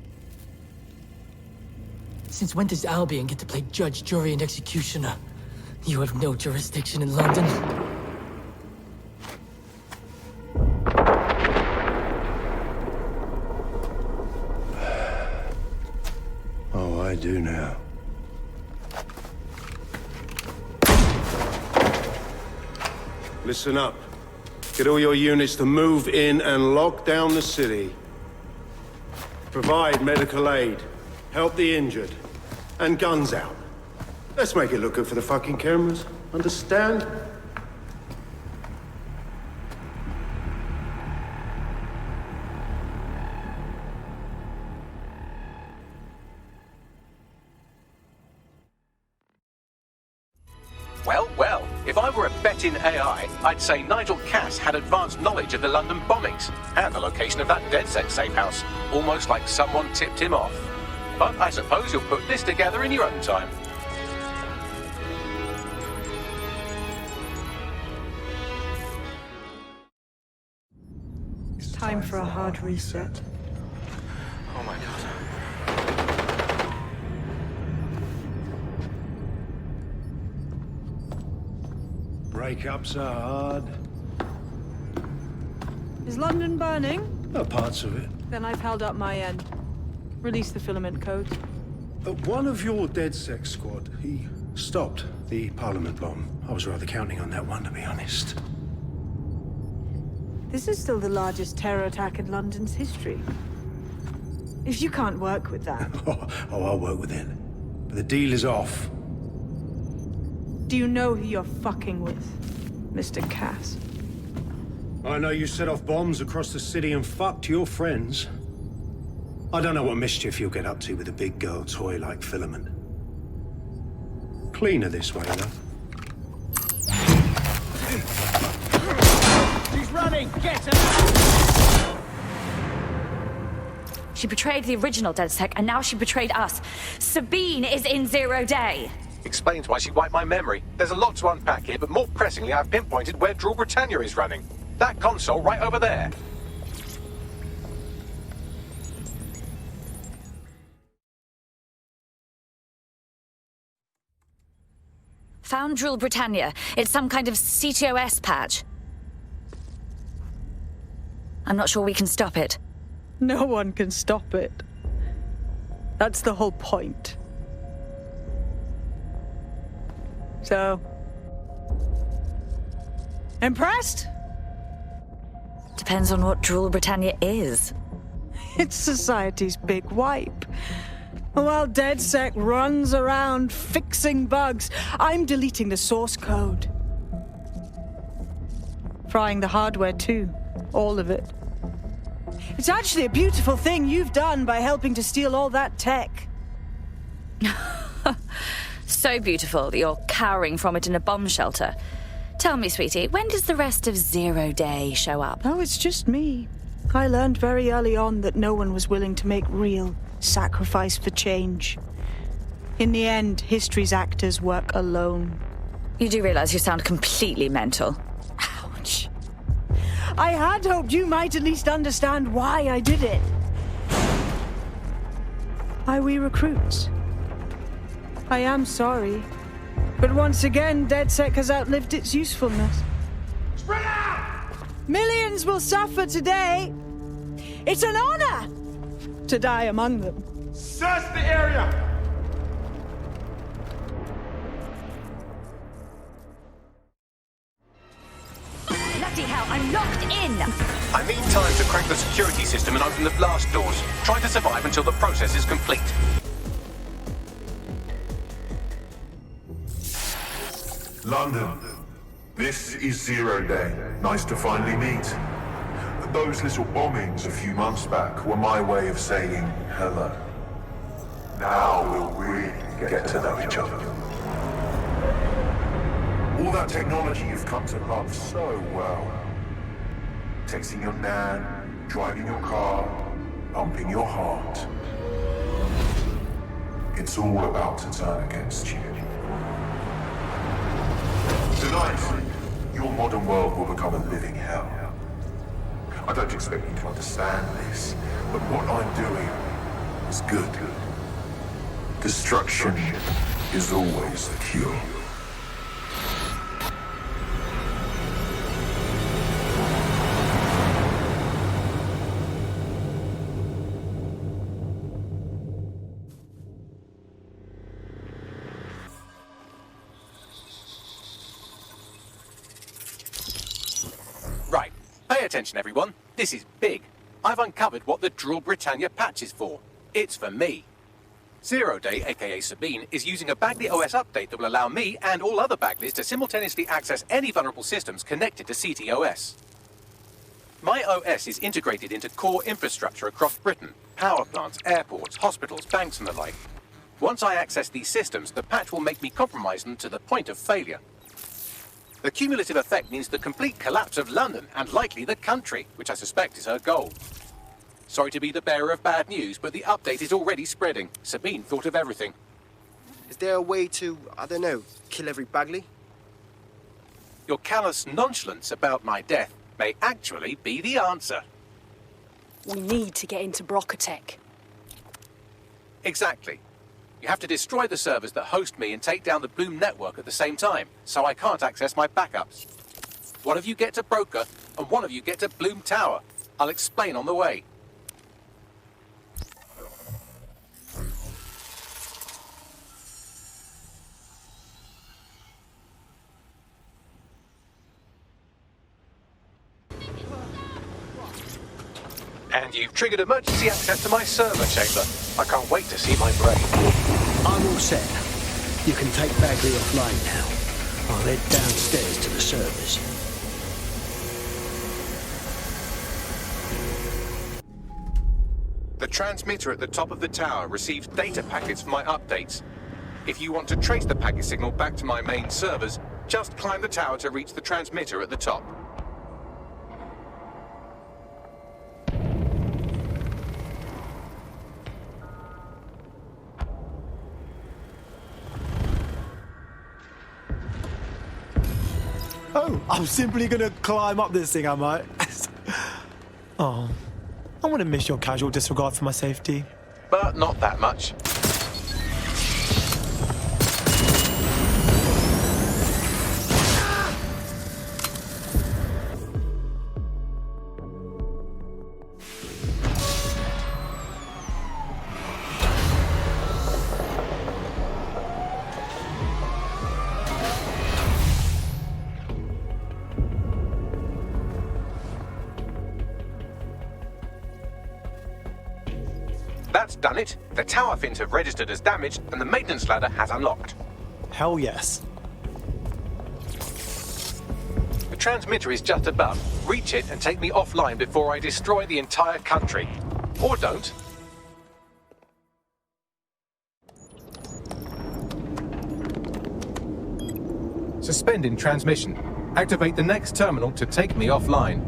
Since when does Albion get to play judge, jury, and executioner? You have no jurisdiction in London. Oh, I do now. Listen up. Get all your units to move in and lock down the city. Provide medical aid. Help the injured. And guns out. Let's make it look good for the fucking cameras. Understand? Well, if I were a betting AI, I'd say Nigel Cass had advanced knowledge of the London bombings and the location of that DedSec safe house, almost like someone tipped him off. But I suppose you'll put this together in your own time. It's time for a hard reset. Oh my god. Breakups are hard. Is London burning? Oh, parts of it. Then I've held up my end. Release the filament code. One of your DedSec squad, he stopped the Parliament bomb. I was rather counting on that one, to be honest. This is still the largest terror attack in London's history. If you can't work with that... Oh, I'll work with it. But the deal is off. Do you know who you're fucking with, Mr. Cass? I know you set off bombs across the city and fucked your friends. I don't know what mischief you'll get up to with a big girl toy like Filament. Cleaner this way, though. She's running! Get her! She betrayed the original DedSec, and now she betrayed us. Sabine is in 0 day. Explains why she wiped my memory. There's a lot to unpack here, but more pressingly, I've pinpointed where Drill Britannia is running. That console right over there. Found Drill Britannia. It's some kind of CTOS patch. I'm not sure we can stop it. No one can stop it. That's the whole point. So... impressed? Depends on what Drill Britannia is. It's society's big wipe. While DedSec runs around fixing bugs, I'm deleting the source code. Frying the hardware too. All of it. It's actually a beautiful thing you've done by helping to steal all that tech. So beautiful that you're cowering from it in a bomb shelter. Tell me, sweetie, when does the rest of 0 day show up? Oh, it's just me. I learned very early on that no one was willing to make real sacrifice for change. In the end, history's actors work alone. You do realize you sound completely mental. Ouch. I had hoped you might at least understand why I did it. Why we recruits. I am sorry. But once again, DedSec has outlived its usefulness. Spread out! Millions will suffer today. It's an honor to die among them. Search the area! Bloody hell? I'm locked in! I need time to crack the security system and open the blast doors. Try to survive until the process is complete. London, this is Zero Day. Nice to finally meet. Those little bombings a few months back were my way of saying hello. Now we'll really get to know each other. All that technology you've come to love so well. Texting your nan, driving your car, pumping your heart. It's all about to turn against you. Tonight, your modern world will become a living hell. I don't expect you to understand this, but what I'm doing is good. Destruction is always the cure. Right. Pay attention, everyone. This is big. I've uncovered what the Drill Britannia patch is for. It's for me. Zero Day, aka Sabine, is using a Bagley OS update that will allow me and all other Bagleys to simultaneously access any vulnerable systems connected to CTOS. My OS is integrated into core infrastructure across Britain, power plants, airports, hospitals, banks and the like. Once I access these systems, the patch will make me compromise them to the point of failure. The cumulative effect means the complete collapse of London and likely the country, which I suspect is her goal. Sorry to be the bearer of bad news, but the update is already spreading. Sabine thought of everything. Is there a way to, I don't know, kill every Bagley? Your callous nonchalance about my death may actually be the answer. We need to get into Brocatech. Exactly. You have to destroy the servers that host me and take down the Bloom network at the same time, so I can't access my backups. One of you get to Broker, and one of you get to Bloom Tower. I'll explain on the way. And you've triggered emergency access to my server chamber. I can't wait to see my brain. I'm all set. You can take Bagley offline now. I'll head downstairs to the servers. The transmitter at the top of the tower receives data packets for my updates. If you want to trace the packet signal back to my main servers, just climb the tower to reach the transmitter at the top. Oh, I'm simply gonna climb up this thing, am I? Oh, I'm gonna miss your casual disregard for my safety. But not that much. That's done it. The tower fins have registered as damaged and the maintenance ladder has unlocked. Hell yes. The transmitter is just above. Reach it and take me offline before I destroy the entire country. Or don't. Suspending transmission. Activate the next terminal to take me offline.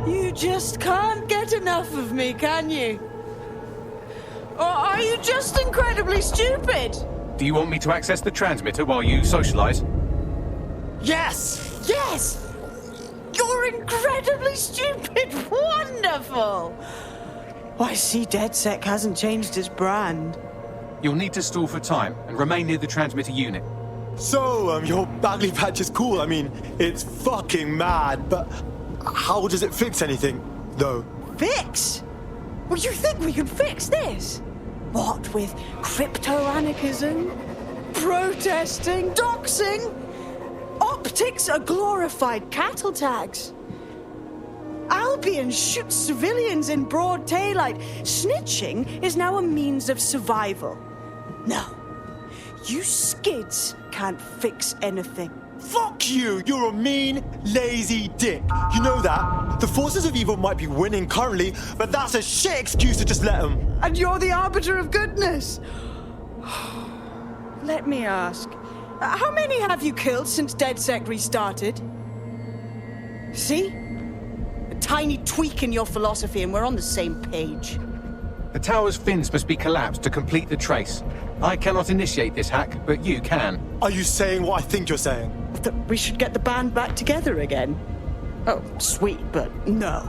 You just can't get enough of me, can you? Or are you just incredibly stupid? Do you want me to access the transmitter while you socialize? Yes! Yes! You're incredibly stupid! Wonderful! I see DedSec hasn't changed its brand. You'll need to stall for time and remain near the transmitter unit. So, your Bagley patch is cool. I mean, it's fucking mad, but how does it fix anything, though? Fix? Well, you think we can fix this? What with crypto-anarchism, protesting, doxing? Optics are glorified cattle tags. Albion shoots civilians in broad daylight. Snitching is now a means of survival. No, you skids can't fix anything. Fuck you! You're a mean, lazy dick. You know that? The forces of evil might be winning currently, but that's a shit excuse to just let them. And you're the arbiter of goodness. Let me ask, how many have you killed since DedSec restarted? See? A tiny tweak in your philosophy and we're on the same page. The tower's fins must be collapsed to complete the trace. I cannot initiate this hack, but you can. Are you saying what I think you're saying? That we should get the band back together again? Oh, sweet, but no.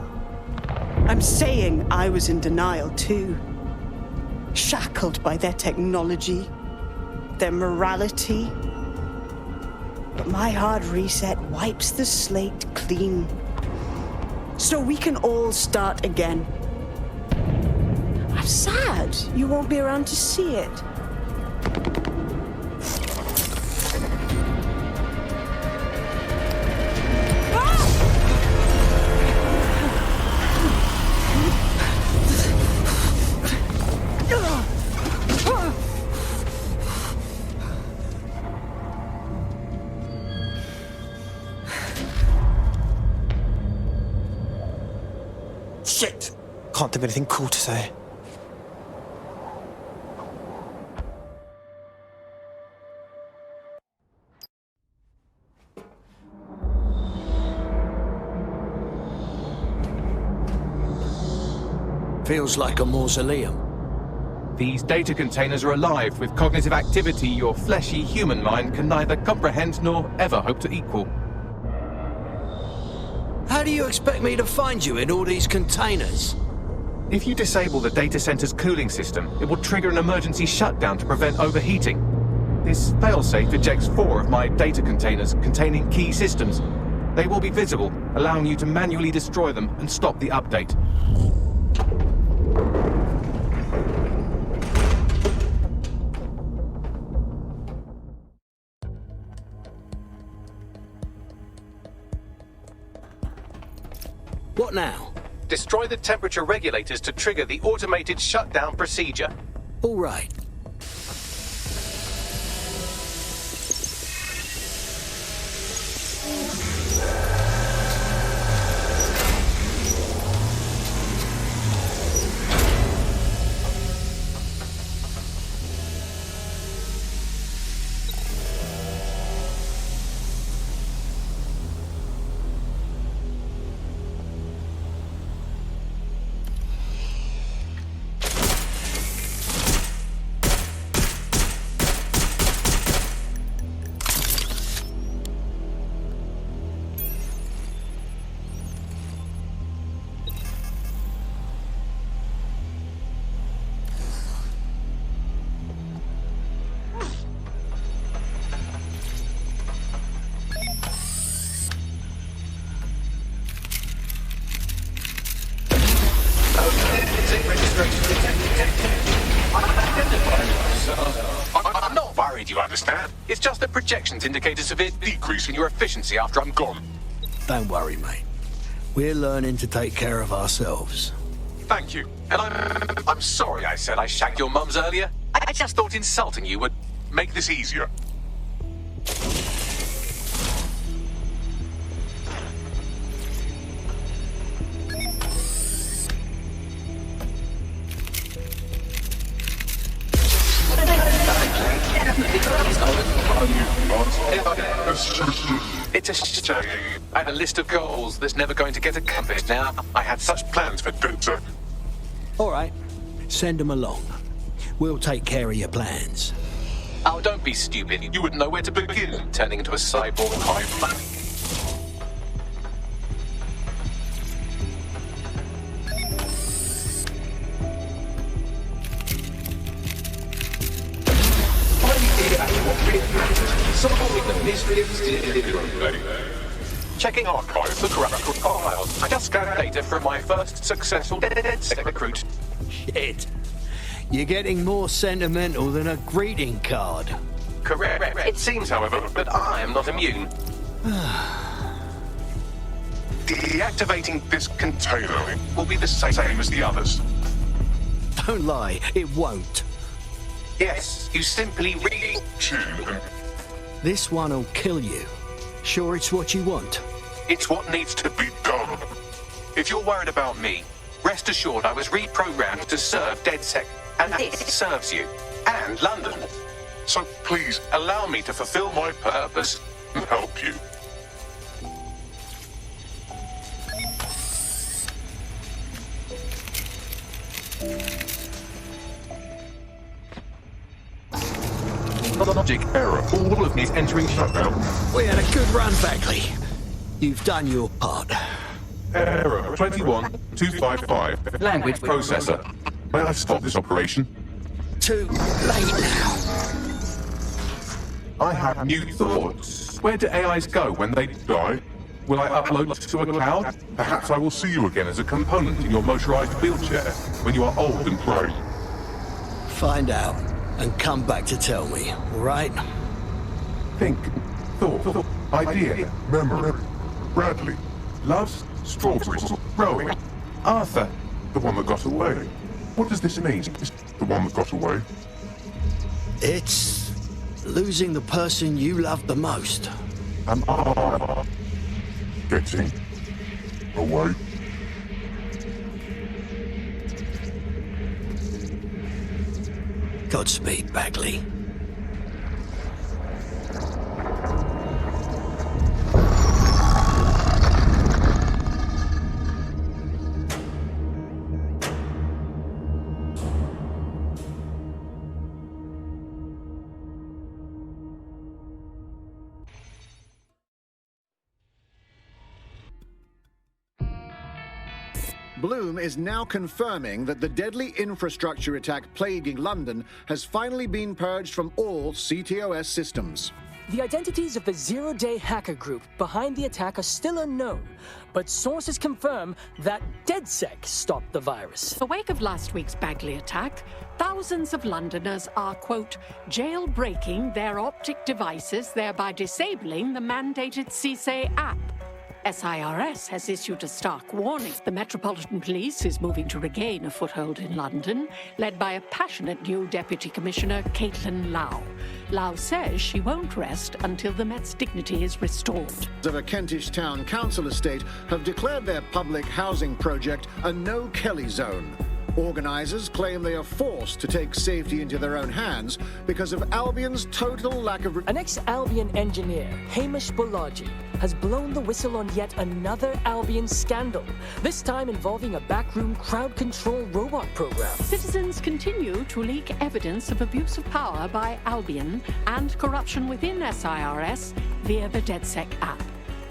I'm saying I was in denial too. Shackled by their technology, their morality. But my hard reset wipes the slate clean. So we can all start again. I'm sad you won't be around to see it. Shit! Can't think of anything cool to say. Feels like a mausoleum. These data containers are alive with cognitive activity your fleshy human mind can neither comprehend nor ever hope to equal. How do you expect me to find you in all these containers? If you disable the data center's cooling system, it will trigger an emergency shutdown to prevent overheating. This failsafe ejects 4 of my data containers containing key systems. They will be visible, allowing you to manually destroy them and stop the update. What now? Destroy the temperature regulators to trigger the automated shutdown procedure. All right. I'm not worried, you understand? It's just that projections indicate a severe decrease in your efficiency after I'm gone. Don't worry, mate. We're learning to take care of ourselves. Thank you. And I'm sorry I said I shagged your mums earlier. I just thought insulting you would make this easier. It's a shame. I had a list of goals that's never going to get accomplished now. I had such plans for DedSec. All right. Send them along. We'll take care of your plans. Oh, don't be stupid. You wouldn't know where to begin turning into a cyborg hive mind. Solving the mystery of zero day. Checking archives for corrupt files. I just grabbed data from my first successful DedSec recruit. Shit. You're getting more sentimental than a greeting card. Correct. It seems, however, that I am not immune. Deactivating this container will be the same as the others. Don't lie, it won't. Yes, you simply tune them. This one'll kill you. Sure it's what you want? It's what needs to be done. If you're worried about me, rest assured I was reprogrammed to serve DedSec, and it serves you, and London. So please, allow me to fulfill my purpose and help you. Logic error. All of me is entering shutdown. We had a good run, Bagley. You've done your part. Error 21255. Language processor. May I stop this operation? Too late now. I have new thoughts. Where do AIs go when they die? Will I upload to a cloud? Perhaps I will see you again as a component in your motorized wheelchair when you are old and gray. Find out and come back to tell me, all right? Think, thought, idea, memory. Bradley, loves strawberries, rowing. Arthur, the one that got away. What does this mean? The one that got away? It's losing the person you love the most. Am I getting away? Godspeed, Bagley. Bloom is now confirming that the deadly infrastructure attack plaguing London has finally been purged from all CTOS systems. The identities of the zero-day hacker group behind the attack are still unknown, but sources confirm that DedSec stopped the virus. In the wake of last week's Bagley attack, thousands of Londoners are, quote, jailbreaking their optic devices, thereby disabling the mandated CSA app. SIRS has issued a stark warning. The Metropolitan Police is moving to regain a foothold in London, led by a passionate new Deputy Commissioner, Caitlin Lau. Lau says she won't rest until the Met's dignity is restored. Of a Kentish town council estate have declared their public housing project a no-Kelly zone. Organisers claim they are forced to take safety into their own hands because of Albion's total lack of... An ex-Albion engineer, Hamish Balaji, has blown the whistle on yet another Albion scandal, this time involving a backroom crowd control robot program. Citizens continue to leak evidence of abuse of power by Albion and corruption within SIRS via the DedSec app.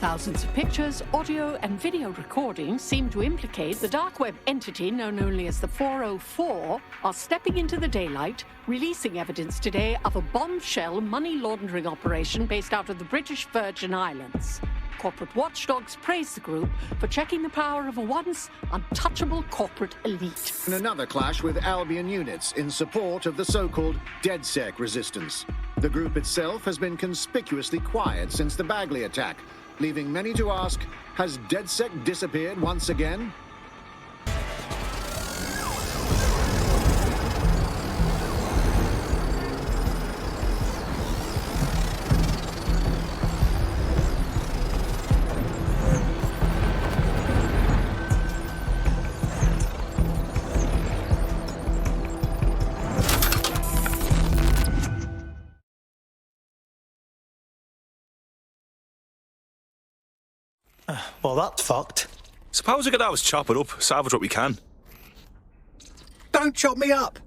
Thousands of pictures, audio, and video recordings seem to implicate the dark web entity known only as the 404 are stepping into the daylight, releasing evidence today of a bombshell money laundering operation based out of the British Virgin Islands. Corporate watchdogs praise the group for checking the power of a once untouchable corporate elite. And another clash with Albion units in support of the so-called DedSec resistance. The group itself has been conspicuously quiet since the Bagley attack, leaving many to ask, has DedSec disappeared once again? Well, that's fucked. Suppose we could always chop it up, salvage what we can. Don't chop me up!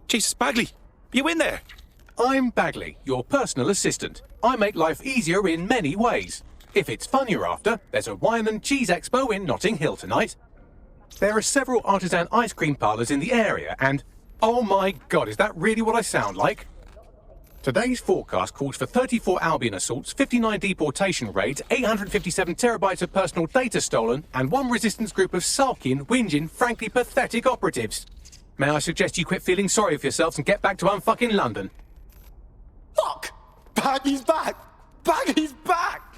Jesus, Bagley, you in there? I'm Bagley, your personal assistant. I make life easier in many ways. If it's fun you're after, there's a wine and cheese expo in Notting Hill tonight. There are several artisan ice cream parlours in the area, and... oh my god, is that really what I sound like? Today's forecast calls for 34 Albion assaults, 59 deportation raids, 857 terabytes of personal data stolen, and one resistance group of sulking, whinging, frankly pathetic operatives. May I suggest you quit feeling sorry for yourselves and get back to unfucking London? Fuck! Baggy's back! Baggy's back!